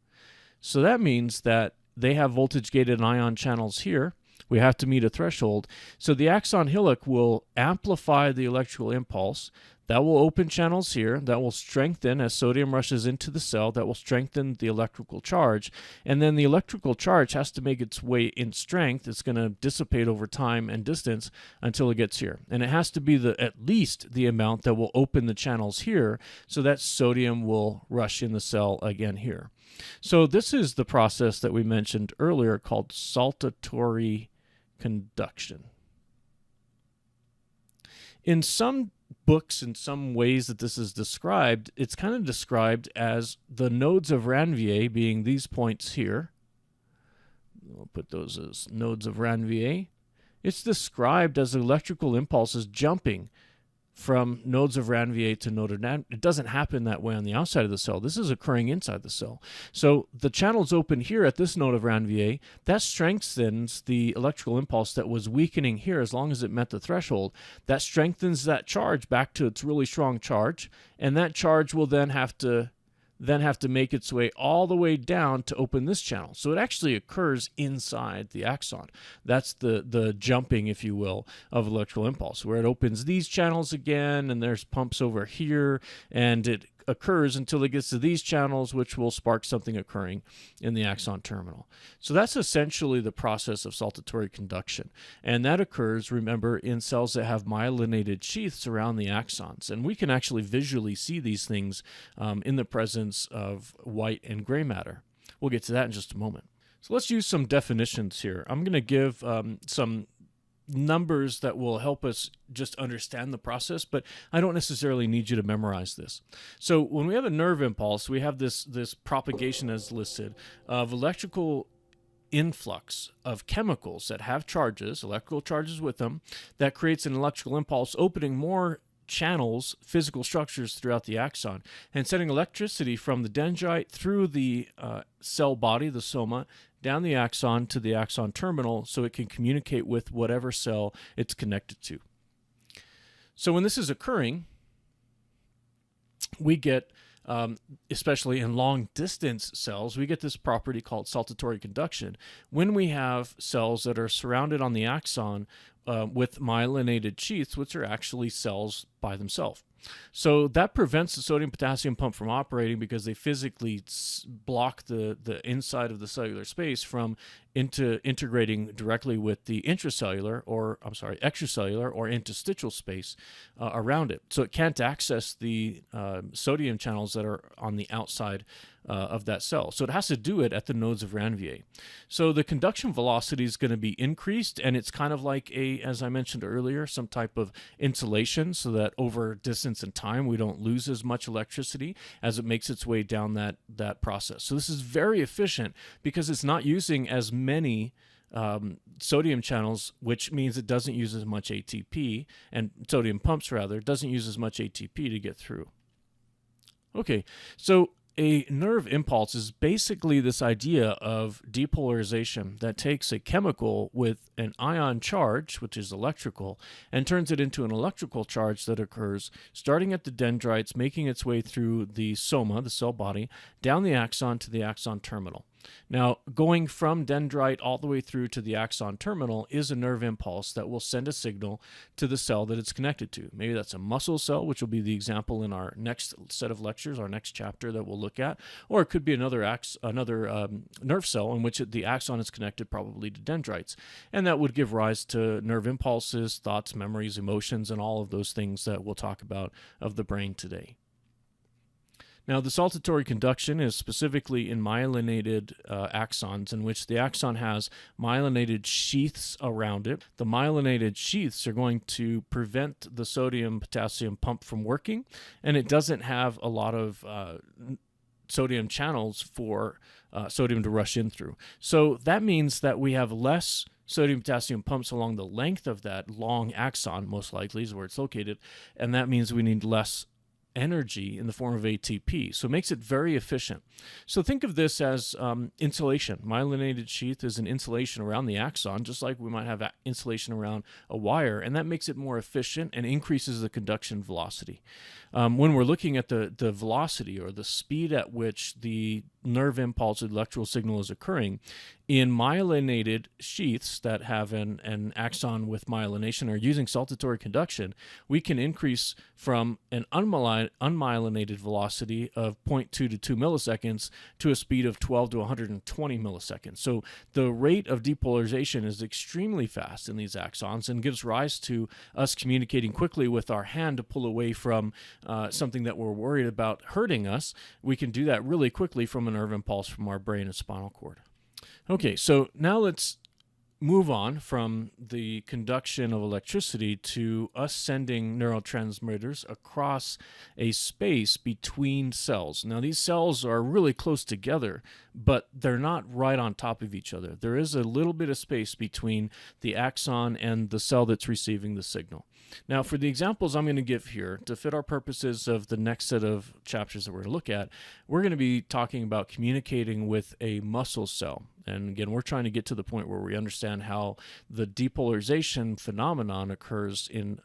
So that means that they have voltage-gated ion channels here. We have to meet a threshold. So the axon hillock will amplify the electrical impulse. That will open channels here. That will strengthen as sodium rushes into the cell. That will strengthen the electrical charge. And then the electrical charge has to make its way in strength. It's going to dissipate over time and distance until it gets here. And it has to be at least the amount that will open the channels here so that sodium will rush in the cell again here. So this is the process that we mentioned earlier called saltatory conduction. In some books, in some ways that this is described, it's kind of described as the nodes of Ranvier being these points here. We'll put those as nodes of Ranvier. It's described as electrical impulses jumping from nodes of Ranvier to node of Ranvier. It doesn't happen that way on the outside of the cell. This is occurring inside the cell. So the channel's open here at this node of Ranvier. That strengthens the electrical impulse that was weakening here as long as it met the threshold. That strengthens that charge back to its really strong charge, and that charge will then have to make its way all the way down to open this channel. So it actually occurs inside the axon. That's the jumping, if you will, of electrical impulse, where it opens these channels again, and there's pumps over here, and it occurs until it gets to these channels, which will spark something occurring in the axon terminal. So that's essentially the process of saltatory conduction. And that occurs, remember, in cells that have myelinated sheaths around the axons. And we can actually visually see these things in the presence of white and gray matter. We'll get to that in just a moment. So let's use some definitions here. I'm going to give some numbers that will help us just understand the process, but I don't necessarily need you to memorize this. So when we have a nerve impulse, we have this propagation as listed of electrical influx of chemicals that have charges, electrical charges with them, that creates an electrical impulse, opening more channels, physical structures throughout the axon, and sending electricity from the dendrite through the cell body, the soma, down the axon to the axon terminal so it can communicate with whatever cell it's connected to. So when this is occurring, we get, especially in long-distance cells, we get this property called saltatory conduction. When we have cells that are surrounded on the axon with myelinated sheaths, which are actually cells by themselves. So that prevents the sodium-potassium pump from operating because they physically block the inside of the cellular space from integrating directly with the extracellular or interstitial space around it. So it can't access the sodium channels that are on the outside of that cell. So it has to do it at the nodes of Ranvier. So the conduction velocity is going to be increased, and it's kind of like as I mentioned earlier, some type of insulation so that over distance and time we don't lose as much electricity as it makes its way down that process. So this is very efficient because it's not using as many sodium channels, which means it doesn't use as much ATP, and sodium pumps rather, doesn't use as much ATP to get through. Okay, so a nerve impulse is basically this idea of depolarization that takes a chemical with an ion charge, which is electrical, and turns it into an electrical charge that occurs starting at the dendrites, making its way through the soma, the cell body, down the axon to the axon terminal. Now, going from dendrite all the way through to the axon terminal is a nerve impulse that will send a signal to the cell that it's connected to. Maybe that's a muscle cell, which will be the example in our next set of lectures, our next chapter that we'll look at, or it could be another nerve cell in which the axon is connected probably to dendrites, and that would give rise to nerve impulses, thoughts, memories, emotions, and all of those things that we'll talk about of the brain today. Now, the saltatory conduction is specifically in myelinated axons, in which the axon has myelinated sheaths around it. The myelinated sheaths are going to prevent the sodium-potassium pump from working, and it doesn't have a lot of sodium channels for sodium to rush in through. So that means that we have less sodium-potassium pumps along the length of that long axon, most likely is where it's located, and that means we need less energy in the form of ATP, so it makes it very efficient. So think of this as insulation. Myelinated sheath is an insulation around the axon, just like we might have insulation around a wire, and that makes it more efficient and increases the conduction velocity. When we're looking at the velocity or the speed at which the nerve impulse electrical signal is occurring, in myelinated sheaths that have an axon with myelination or using saltatory conduction, we can increase from an unmyelinated velocity of 0.2 to 2 milliseconds to a speed of 12 to 120 milliseconds. So the rate of depolarization is extremely fast in these axons and gives rise to us communicating quickly with our hand to pull away from something that we're worried about hurting us. We can do that really quickly from a nerve impulse from our brain and spinal cord. Okay, so now let's move on from the conduction of electricity to us sending neurotransmitters across a space between cells. Now, these cells are really close together, but they're not right on top of each other. There is a little bit of space between the axon and the cell that's receiving the signal. Now, for the examples I'm going to give here, to fit our purposes of the next set of chapters that we're going to look at, we're going to be talking about communicating with a muscle cell. And again, we're trying to get to the point where we understand how the depolarization phenomenon occurs in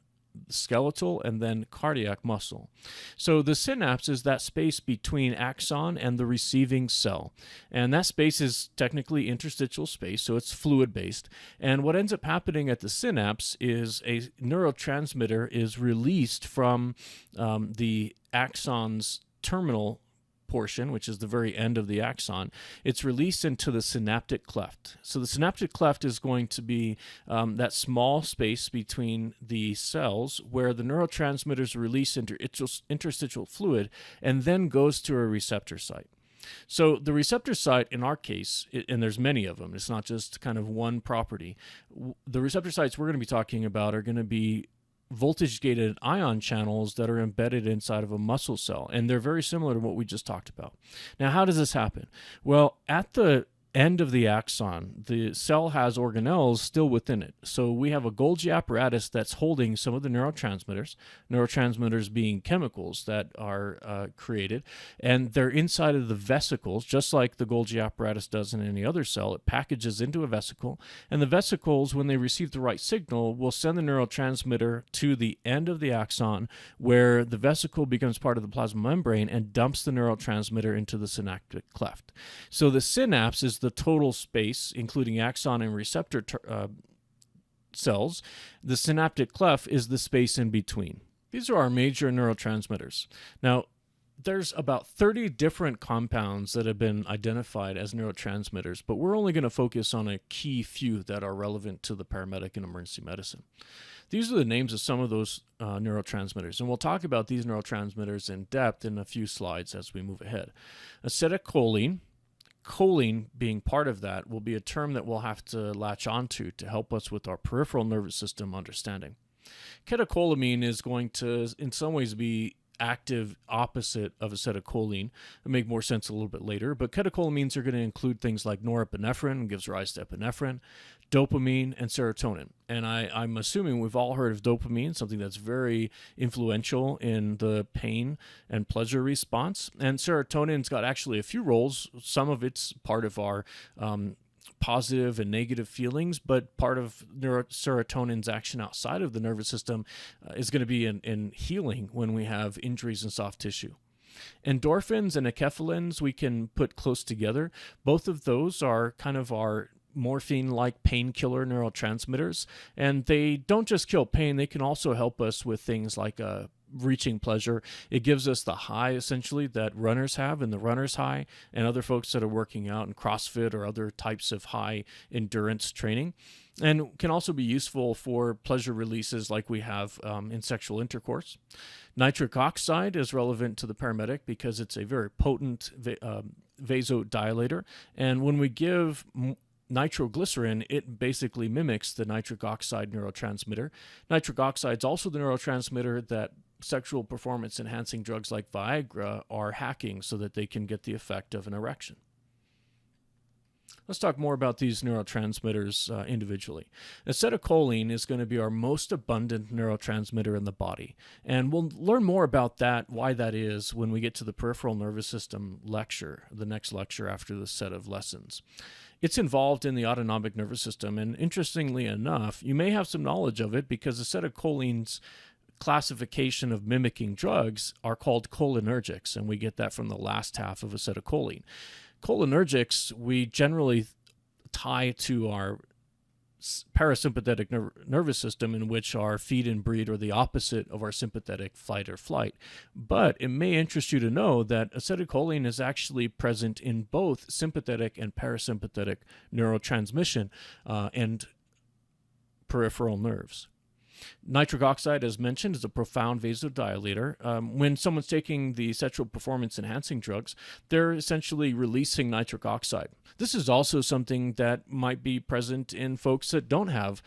skeletal and then cardiac muscle. So the synapse is that space between axon and the receiving cell. And that space is technically interstitial space, so it's fluid-based. And what ends up happening at the synapse is a neurotransmitter is released from the axon's terminal portion, which is the very end of the axon. It's released into the synaptic cleft. So the synaptic cleft is going to be that small space between the cells where the neurotransmitters release into interstitial fluid and then goes to a receptor site. So the receptor site in our case, and there's many of them, it's not just kind of one property. The receptor sites we're going to be talking about are going to be voltage-gated ion channels that are embedded inside of a muscle cell, and they're very similar to what we just talked about. Now, how does this happen? Well, at the end of the axon, the cell has organelles still within it. So we have a Golgi apparatus that's holding some of the neurotransmitters being chemicals that are created, and they're inside of the vesicles, just like the Golgi apparatus does in any other cell. It packages into a vesicle, and the vesicles, when they receive the right signal, will send the neurotransmitter to the end of the axon, where the vesicle becomes part of the plasma membrane and dumps the neurotransmitter into the synaptic cleft. So the synapse is the total space, including axon and receptor cells. The synaptic cleft is the space in between. These are our major neurotransmitters. Now, there's about 30 different compounds that have been identified as neurotransmitters, but we're only going to focus on a key few that are relevant to the paramedic and emergency medicine. These are the names of some of those neurotransmitters, and we'll talk about these neurotransmitters in depth in a few slides as we move ahead. Acetylcholine, choline being part of that, will be a term that we'll have to latch onto to help us with our peripheral nervous system understanding. Catecholamine is going to, in some ways, be active opposite of acetylcholine. It'll make more sense a little bit later, but catecholamines are going to include things like norepinephrine, gives rise to epinephrine, dopamine, and serotonin. And I'm assuming we've all heard of dopamine, something that's very influential in the pain and pleasure response. And serotonin's got actually a few roles. Some of it's part of our positive and negative feelings, but part of serotonin's action outside of the nervous system is going to be in healing when we have injuries in soft tissue. Endorphins and enkephalins we can put close together. Both of those are kind of our morphine-like painkiller neurotransmitters, and they don't just kill pain, they can also help us with things like reaching pleasure. It gives us the high, essentially, that runners have in the runner's high, and other folks that are working out in CrossFit or other types of high endurance training, and can also be useful for pleasure releases like we have in sexual intercourse. Nitric oxide is relevant to the paramedic because it's a very potent vasodilator, and when we give nitroglycerin, it basically mimics the nitric oxide neurotransmitter. Nitric oxide is also the neurotransmitter that sexual performance enhancing drugs like Viagra are hacking so that they can get the effect of an erection. Let's talk more about these neurotransmitters individually. Acetylcholine is going to be our most abundant neurotransmitter in the body, and we'll learn more about that, why that is, when we get to the peripheral nervous system lecture, the next lecture after this set of lessons. It's involved in the autonomic nervous system, and interestingly enough, you may have some knowledge of it because acetylcholine's classification of mimicking drugs are called cholinergics, and we get that from the last half of acetylcholine. Cholinergics we generally tie to our parasympathetic nervous system, in which our feed and breed are the opposite of our sympathetic fight or flight. But it may interest you to know that acetylcholine is actually present in both sympathetic and parasympathetic neurotransmission and peripheral nerves. Nitric oxide, as mentioned, is a profound vasodilator. When someone's taking the sexual performance enhancing drugs, they're essentially releasing nitric oxide. This is also something that might be present in folks that don't have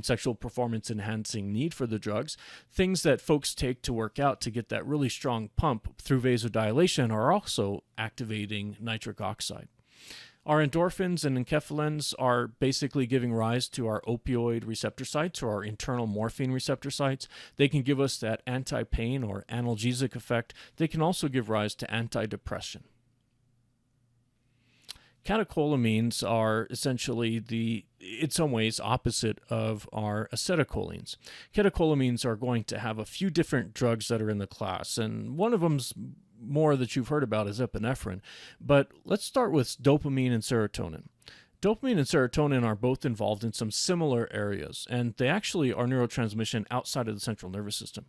sexual performance enhancing need for the drugs. Things that folks take to work out to get that really strong pump through vasodilation are also activating nitric oxide. Our endorphins and enkephalins are basically giving rise to our opioid receptor sites, or our internal morphine receptor sites. They can give us that anti-pain or analgesic effect. They can also give rise to antidepressant. Catecholamines are essentially in some ways, opposite of our acetylcholines. Catecholamines are going to have a few different drugs that are in the class, and one of them's more that you've heard about is epinephrine. But let's start with dopamine and serotonin. Dopamine and serotonin are both involved in some similar areas, and they actually are neurotransmission outside of the central nervous system.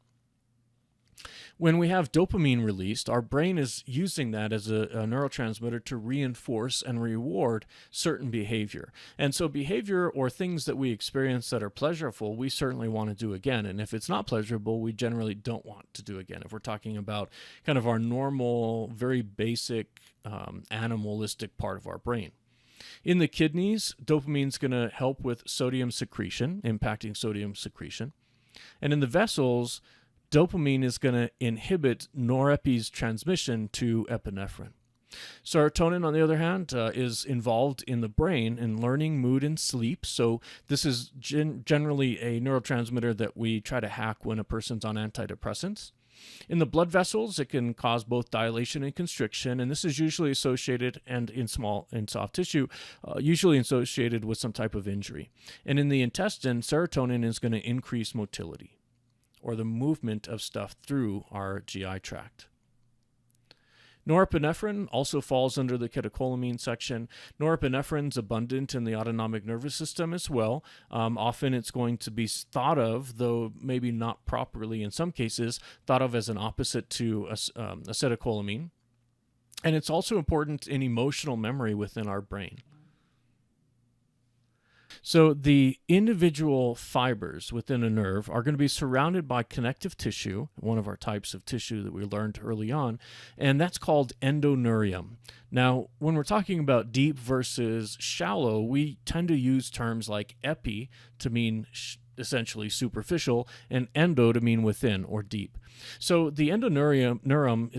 When we have dopamine released, our brain is using that as a neurotransmitter to reinforce and reward certain behavior. And so behavior or things that we experience that are pleasurable, we certainly want to do again. And if it's not pleasurable, we generally don't want to do again. If we're talking about kind of our normal, very basic animalistic part of our brain. In the kidneys, dopamine is going to help with sodium secretion, impacting sodium secretion. And in the vessels, dopamine is going to inhibit norepi's transmission to epinephrine. Serotonin, on the other hand, is involved in the brain in learning, mood, and sleep. So this is generally a neurotransmitter that we try to hack when a person's on antidepressants. In the blood vessels, it can cause both dilation and constriction, and this is usually associated, and in soft tissue, usually associated with some type of injury. And in the intestine, serotonin is going to increase motility, or the movement of stuff through our GI tract. Norepinephrine also falls under the catecholamine section. Norepinephrine is abundant in the autonomic nervous system as well. Often it's going to be thought of, though maybe not properly in some cases, thought of as an opposite to acetylcholamine. And it's also important in emotional memory within our brain. So the individual fibers within a nerve are going to be surrounded by connective tissue, one of our types of tissue that we learned early on, and that's called endoneurium. Now, when we're talking about deep versus shallow, we tend to use terms like epi to mean essentially superficial, and endo to mean within or deep. So the endoneurium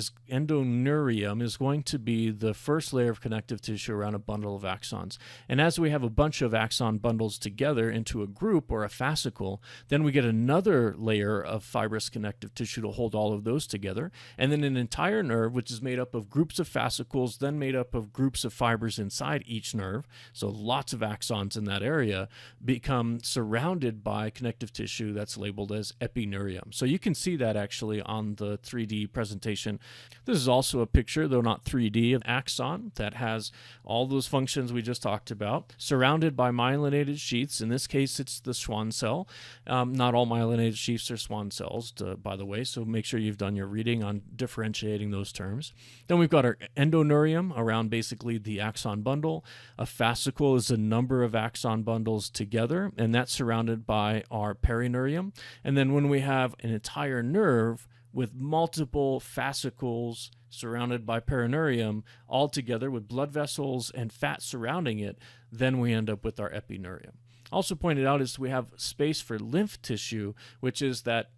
is going to be the first layer of connective tissue around a bundle of axons. And as we have a bunch of axon bundles together into a group or a fascicle, then we get another layer of fibrous connective tissue to hold all of those together. And then an entire nerve, which is made up of groups of fascicles, then made up of groups of fibers inside each nerve, so lots of axons in that area, become surrounded by connective tissue that's labeled as epineurium. So you can see that actually on the 3D presentation. This is also a picture, though not 3D, of an axon that has all those functions we just talked about, surrounded by myelinated sheaths. In this case, it's the Schwann cell. Not all myelinated sheaths are Schwann cells, by the way, so make sure you've done your reading on differentiating those terms. Then we've got our endoneurium around basically the axon bundle. A fascicle is a number of axon bundles together, and that's surrounded by our perineurium. And then when we have an entire nerve with multiple fascicles surrounded by perineurium, all together with blood vessels and fat surrounding it, then we end up with our epineurium. Also pointed out is we have space for lymph tissue, which is that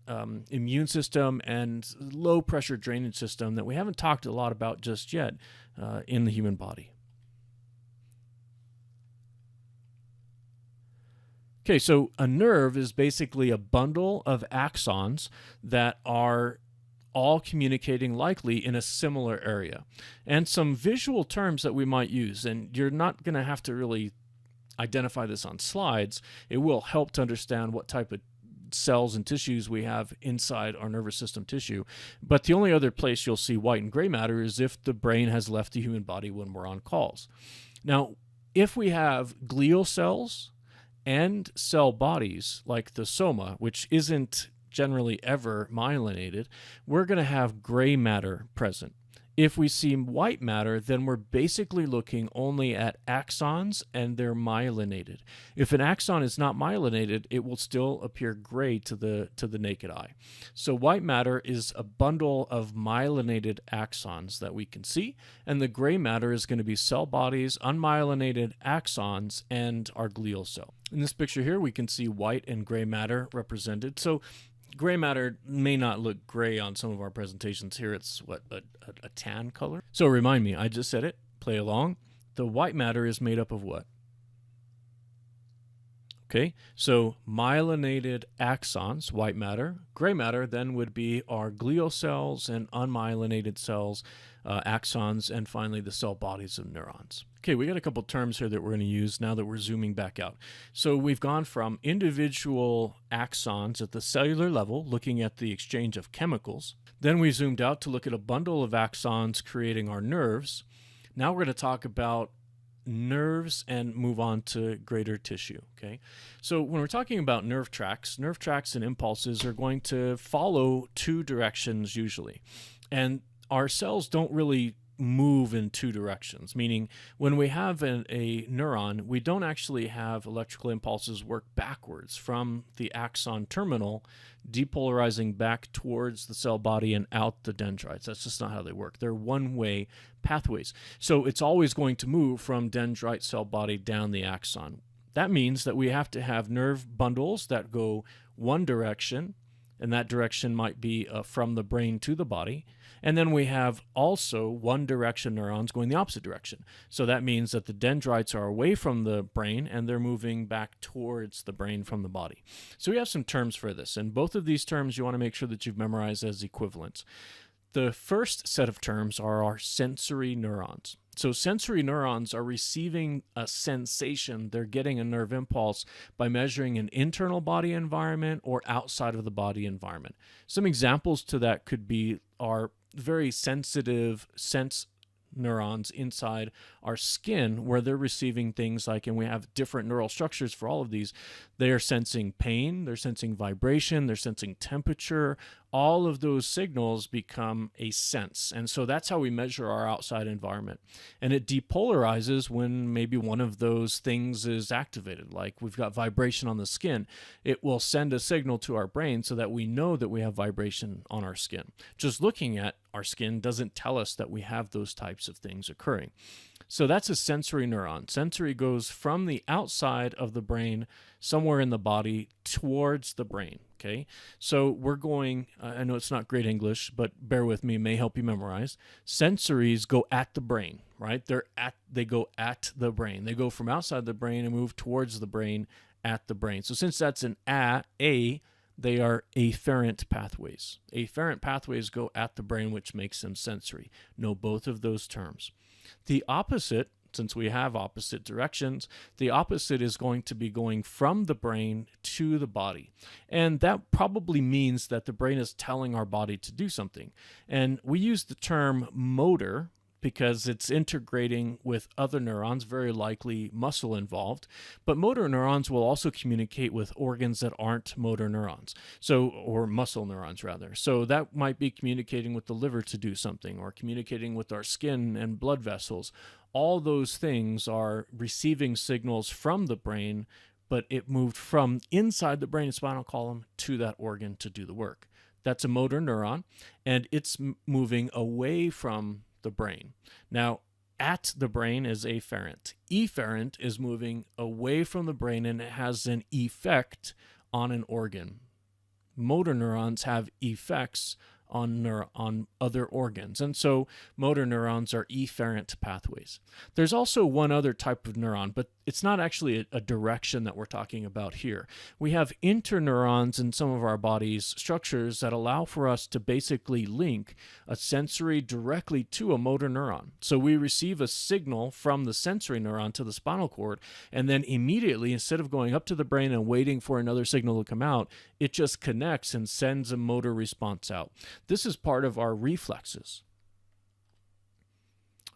immune system and low pressure drainage system that we haven't talked a lot about just yet in the human body. Okay, so a nerve is basically a bundle of axons that are all communicating likely in a similar area. And some visual terms that we might use, and you're not going to have to really identify this on slides. It will help to understand what type of cells and tissues we have inside our nervous system tissue. But the only other place you'll see white and gray matter is if the brain has left the human body when we're on calls. Now, if we have glial cells and cell bodies like the soma, which isn't generally ever myelinated, we're going to have gray matter present. If we see white matter, then we're basically looking only at axons and they're myelinated. If an axon is not myelinated, it will still appear gray to the naked eye. So white matter is a bundle of myelinated axons that we can see, and the gray matter is going to be cell bodies, unmyelinated axons, and our glial cell. In this picture here, we can see white and gray matter represented. So gray matter may not look gray on some of our presentations here. It's a tan color. So remind me, I just said it. Play along. The white matter is made up of what? Okay, so myelinated axons, white matter. Gray matter then would be our glial cells and unmyelinated cells, axons, and finally the cell bodies of neurons. Okay, we got a couple terms here that we're going to use now that we're zooming back out. So we've gone from individual axons at the cellular level, looking at the exchange of chemicals. Then we zoomed out to look at a bundle of axons creating our nerves. Now we're going to talk about nerves and move on to greater tissue. Okay, so when we're talking about nerve tracts and impulses are going to follow two directions usually, and our cells don't really move in two directions, meaning when we have a neuron, we don't actually have electrical impulses work backwards from the axon terminal, depolarizing back towards the cell body and out the dendrites. That's just not how they work. They're one-way pathways. So it's always going to move from dendrite cell body down the axon. That means that we have to have nerve bundles that go one direction, and that direction might be from the brain to the body. And then we have also one direction neurons going the opposite direction. So that means that the dendrites are away from the brain and they're moving back towards the brain from the body. So we have some terms for this, and both of these terms you want to make sure that you've memorized as equivalents. The first set of terms are our sensory neurons. So sensory neurons are receiving a sensation. They're getting a nerve impulse by measuring an internal body environment or outside of the body environment. Some examples to that could be our very sensitive sense neurons inside our skin, where they're receiving things like, and we have different neural structures for all of these, they are sensing pain, they're sensing vibration, they're sensing temperature. All of those signals become a sense. And so that's how we measure our outside environment. And it depolarizes when maybe one of those things is activated, like we've got vibration on the skin. It will send a signal to our brain so that we know that we have vibration on our skin. Just looking at our skin doesn't tell us that we have those types of things occurring. So that's a sensory neuron. Sensory goes from the outside of the brain, somewhere in the body, towards the brain. Okay, so we're going, I know it's not great English, but bear with me, it may help you memorize. Sensories go at the brain, right? They go at the brain. They go from outside the brain and move towards the brain at the brain. So since that's an A, they are afferent pathways. Afferent pathways go at the brain, which makes them sensory. Know both of those terms. The opposite, since we have opposite directions, the opposite is going to be going from the brain to the body. And that probably means that the brain is telling our body to do something. And we use the term motor because it's integrating with other neurons, very likely muscle involved. But motor neurons will also communicate with organs that aren't motor neurons, or muscle neurons rather. So that might be communicating with the liver to do something, or communicating with our skin and blood vessels. All those things are receiving signals from the brain, but it moved from inside the brain and spinal column to that organ to do the work. That's a motor neuron, and it's moving away from the brain. Now, at the brain is afferent. Efferent is moving away from the brain, and it has an effect on an organ. Motor neurons have effects on other organs, and so motor neurons are efferent pathways. There's also one other type of neuron, but it's not actually a direction that we're talking about here. We have interneurons in some of our body's structures that allow for us to basically link a sensory directly to a motor neuron. So we receive a signal from the sensory neuron to the spinal cord, and then immediately, instead of going up to the brain and waiting for another signal to come out, it just connects and sends a motor response out. This is part of our reflexes.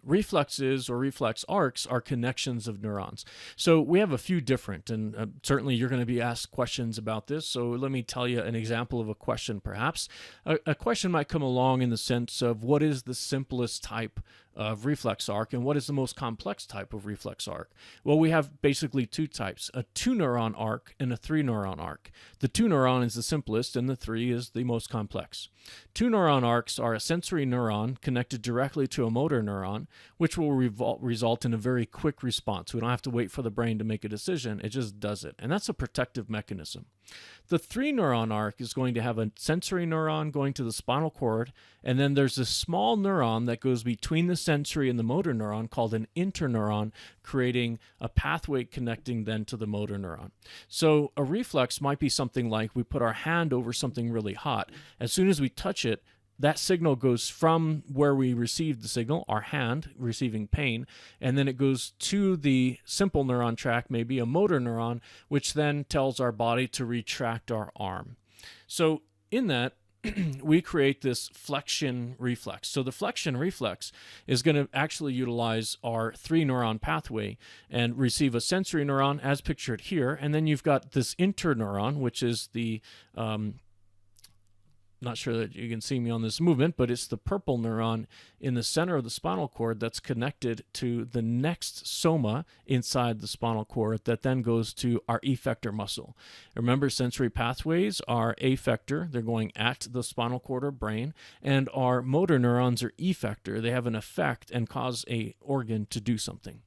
Reflexes or reflex arcs are connections of neurons. So we have a few different, and certainly you're going to be asked questions about this. So let me tell you an example of a question perhaps. A question might come along in the sense of what is the simplest type of reflex arc and what is the most complex type of reflex arc? Well, we have basically two types, a 2-neuron arc and a 3-neuron arc. The 2-neuron is the simplest and the 3 is the most complex. 2-neuron arcs are a sensory neuron connected directly to a motor neuron, which will result in a very quick response. We don't have to wait for the brain to make a decision, it just does it. And that's a protective mechanism. The 3-neuron arc is going to have a sensory neuron going to the spinal cord, and then there's a small neuron that goes between the sensory and the motor neuron called an interneuron, creating a pathway connecting then to the motor neuron. So a reflex might be something like we put our hand over something really hot. As soon as we touch it, that signal goes from where we received the signal, our hand receiving pain, and then it goes to the simple neuron tract, maybe a motor neuron, which then tells our body to retract our arm. So in that, we create this flexion reflex. So the flexion reflex is going to actually utilize our 3-neuron pathway and receive a sensory neuron as pictured here. And then you've got this interneuron, which is the not sure that you can see me on this movement, but it's the purple neuron in the center of the spinal cord that's connected to the next soma inside the spinal cord that then goes to our effector muscle. Remember, sensory pathways are affector. They're going at the spinal cord or brain, and our motor neurons are effector. They have an effect and cause a organ to do something.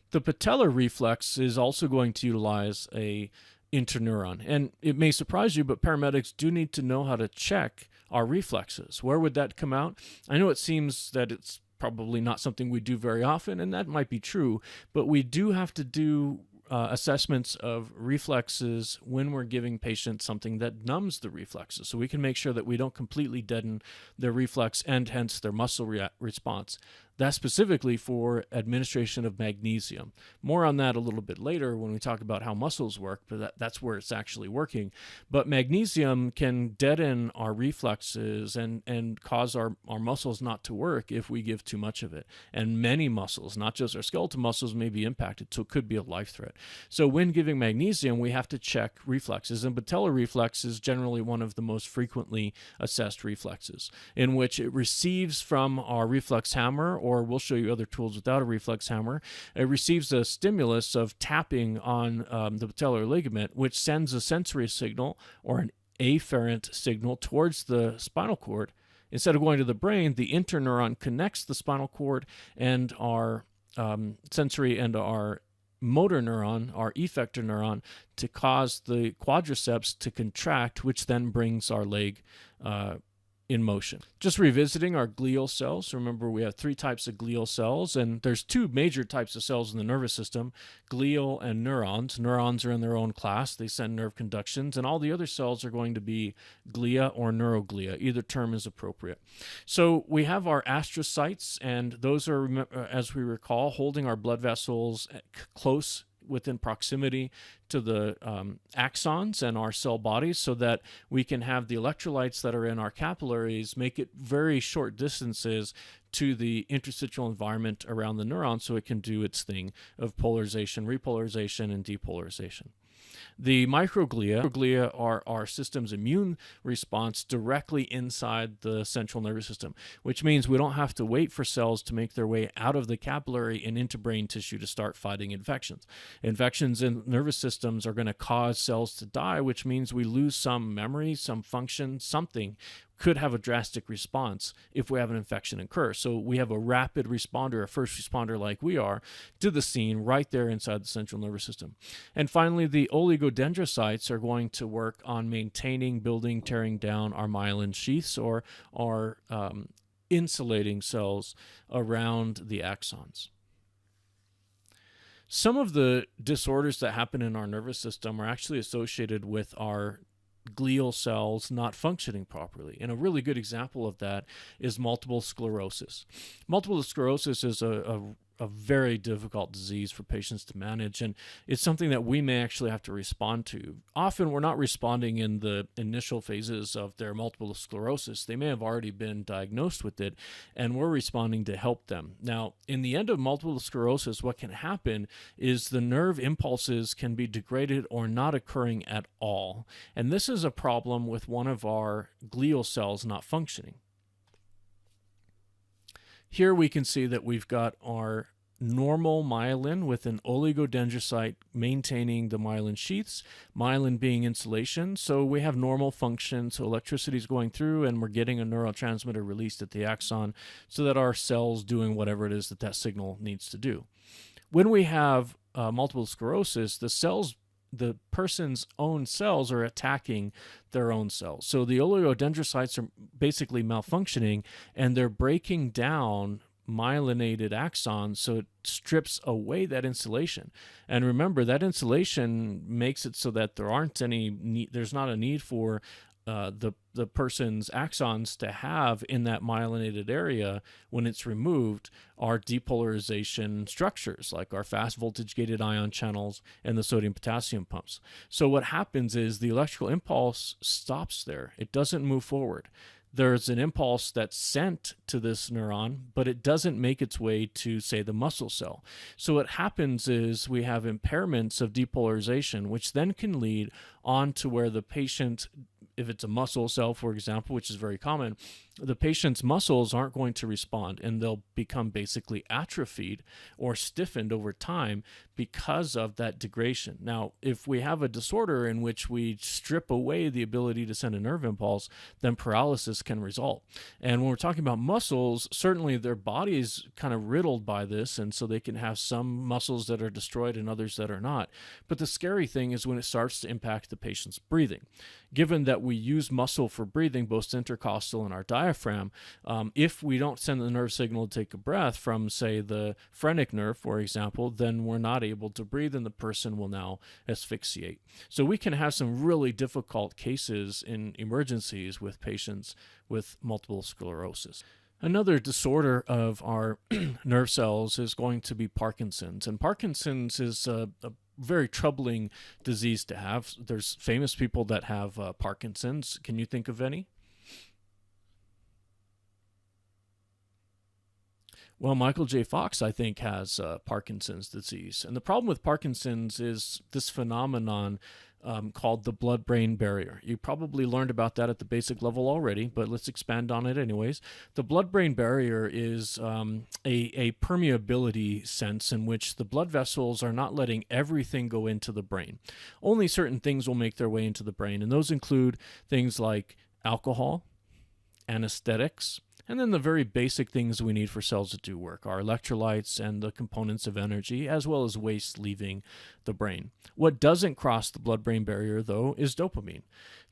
The patellar reflex is also going to utilize a interneuron. And it may surprise you, but paramedics do need to know how to check our reflexes. Where would that come out? I know it seems that it's probably not something we do very often, and that might be true, but we do have to do assessments of reflexes when we're giving patients something that numbs the reflexes, so we can make sure that we don't completely deaden their reflex and hence their muscle response. That's specifically for administration of magnesium. More on that a little bit later when we talk about how muscles work, but that's where it's actually working. But magnesium can deaden our reflexes and cause our muscles not to work if we give too much of it. And many muscles, not just our skeletal muscles, may be impacted, so it could be a life threat. So when giving magnesium, we have to check reflexes. And patellar reflex is generally one of the most frequently assessed reflexes, in which it receives from our reflex hammer, or we'll show you other tools without a reflex hammer. It receives a stimulus of tapping on the patellar ligament, which sends a sensory signal or an afferent signal towards the spinal cord. Instead of going to the brain, the interneuron connects the spinal cord and our sensory and our motor neuron, our effector neuron, to cause the quadriceps to contract, which then brings our leg in motion. Just revisiting our glial cells. Remember, we have 3 types of glial cells, and there's 2 major types of cells in the nervous system, glial and neurons. Neurons are in their own class. They send nerve conductions, and all the other cells are going to be glia or neuroglia. Either term is appropriate. So we have our astrocytes, and those are, as we recall, holding our blood vessels close within proximity to the axons and our cell bodies, so that we can have the electrolytes that are in our capillaries make it very short distances to the interstitial environment around the neuron, so it can do its thing of polarization, repolarization, and depolarization. The microglia are our system's immune response directly inside the central nervous system, which means we don't have to wait for cells to make their way out of the capillary and into brain tissue to start fighting infections. Infections in nervous systems are going to cause cells to die, which means we lose some memory, some function, something could have a drastic response if we have an infection occur. So we have a rapid responder, a first responder like we are, to the scene right there inside the central nervous system. And finally, the oligodendrocytes are going to work on maintaining, building, tearing down our myelin sheaths, or our insulating cells around the axons. Some of the disorders that happen in our nervous system are actually associated with our glial cells not functioning properly. And a really good example of that is multiple sclerosis. Multiple sclerosis is a very difficult disease for patients to manage, and it's something that we may actually have to respond to. Often we're not responding in the initial phases of their multiple sclerosis. They may have already been diagnosed with it, and we're responding to help them. Now, in the end of multiple sclerosis, what can happen is the nerve impulses can be degraded or not occurring at all. And this is a problem with one of our glial cells not functioning. Here we can see that we've got our normal myelin with an oligodendrocyte maintaining the myelin sheaths, myelin being insulation. So we have normal function, so electricity is going through and we're getting a neurotransmitter released at the axon so that our cell's doing whatever it is that that signal needs to do. When we have multiple sclerosis, the person's own cells are attacking their own cells. So the oligodendrocytes are basically malfunctioning, and they're breaking down myelinated axons, so it strips away that insulation. And remember, that insulation makes it so that there's not a need for the person's axons to have in that myelinated area when it's removed are depolarization structures, like our fast voltage gated ion channels and the sodium potassium pumps. So what happens is the electrical impulse stops there. It doesn't move forward. There's an impulse that's sent to this neuron, but it doesn't make its way to, say, the muscle cell. So what happens is we have impairments of depolarization, which then can lead on to where the patient, if it's a muscle cell, for example, which is very common, the patient's muscles aren't going to respond, and they'll become basically atrophied or stiffened over time because of that degradation. Now, if we have a disorder in which we strip away the ability to send a nerve impulse, then paralysis can result. And when we're talking about muscles, certainly their body is kind of riddled by this, and so they can have some muscles that are destroyed and others that are not. But the scary thing is when it starts to impact the patient's breathing. Given that we use muscle for breathing, both intercostal and our diaphragm, if we don't send the nerve signal to take a breath from, say, the phrenic nerve, for example, then we're not able to breathe and the person will now asphyxiate. So we can have some really difficult cases in emergencies with patients with multiple sclerosis. Another disorder of our nerve cells is going to be Parkinson's. And Parkinson's is a very troubling disease to have. There's famous people that have Parkinson's. Can you think of any? Well, Michael J. Fox, I think, has Parkinson's disease. And the problem with Parkinson's is this phenomenon called the blood-brain barrier. You probably learned about that at the basic level already, but let's expand on it anyways. The blood-brain barrier is a permeability sense in which the blood vessels are not letting everything go into the brain. Only certain things will make their way into the brain, and those include things like alcohol, anesthetics, and then the very basic things we need for cells to do work, our electrolytes and the components of energy, as well as waste leaving the brain. What doesn't cross the blood-brain barrier, though, is dopamine.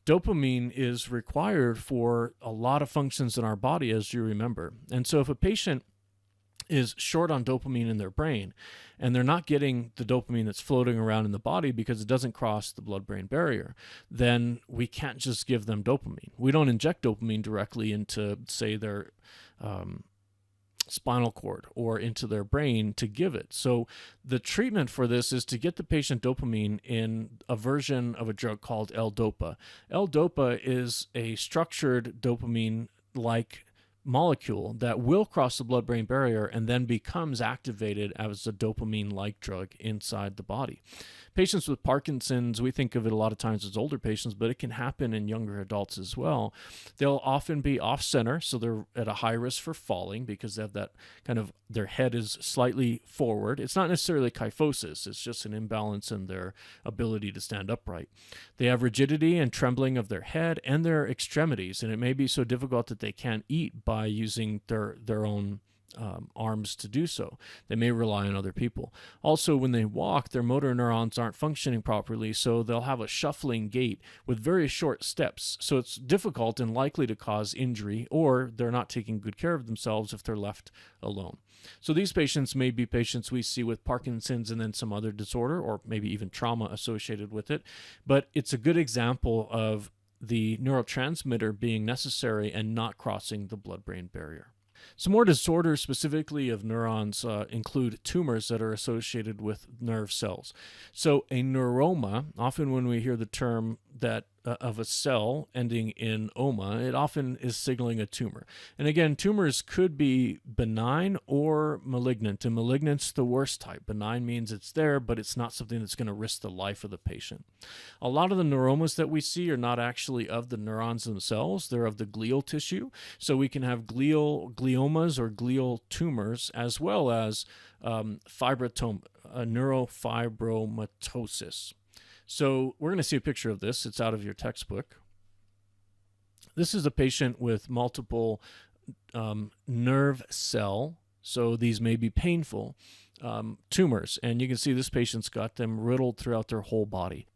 Dopamine is required for a lot of functions in our body, as you remember. And so if a patient is short on dopamine in their brain, and they're not getting the dopamine that's floating around in the body because it doesn't cross the blood-brain barrier, then we can't just give them dopamine. We don't inject dopamine directly into, say, their spinal cord or into their brain to give it. So the treatment for this is to get the patient dopamine in a version of a drug called L-Dopa. L-Dopa is a structured dopamine-like molecule that will cross the blood-brain barrier and then becomes activated as a dopamine-like drug inside the body. Patients with Parkinson's, we think of it a lot of times as older patients, but it can happen in younger adults as well. They'll often be off-center, so they're at a high risk for falling because they have that kind of, their head is slightly forward. It's not necessarily kyphosis, it's just an imbalance in their ability to stand upright. They have rigidity and trembling of their head and their extremities, and it may be so difficult that they can't eat by using their own arms to do so. They may rely on other people. Also, when they walk, their motor neurons aren't functioning properly, so they'll have a shuffling gait with very short steps. So it's difficult and likely to cause injury, or they're not taking good care of themselves if they're left alone. So these patients may be patients we see with Parkinson's and then some other disorder, or maybe even trauma associated with it. But it's a good example of the neurotransmitter being necessary and not crossing the blood-brain barrier. Some more disorders specifically of neurons include tumors that are associated with nerve cells. So a neuroma, often when we hear the term that of a cell ending in oma, it often is signaling a tumor. And again, tumors could be benign or malignant. And malignant's the worst type. Benign means it's there, but it's not something that's going to risk the life of the patient. A lot of the neuromas that we see are not actually of the neurons themselves. They're of the glial tissue. So we can have gliomas or glial tumors, as well as neurofibromatosis. So we're going to see a picture of this. It's out of your textbook. This is a patient with multiple nerve cell, so these may be painful, tumors. And you can see this patient's got them riddled throughout their whole body.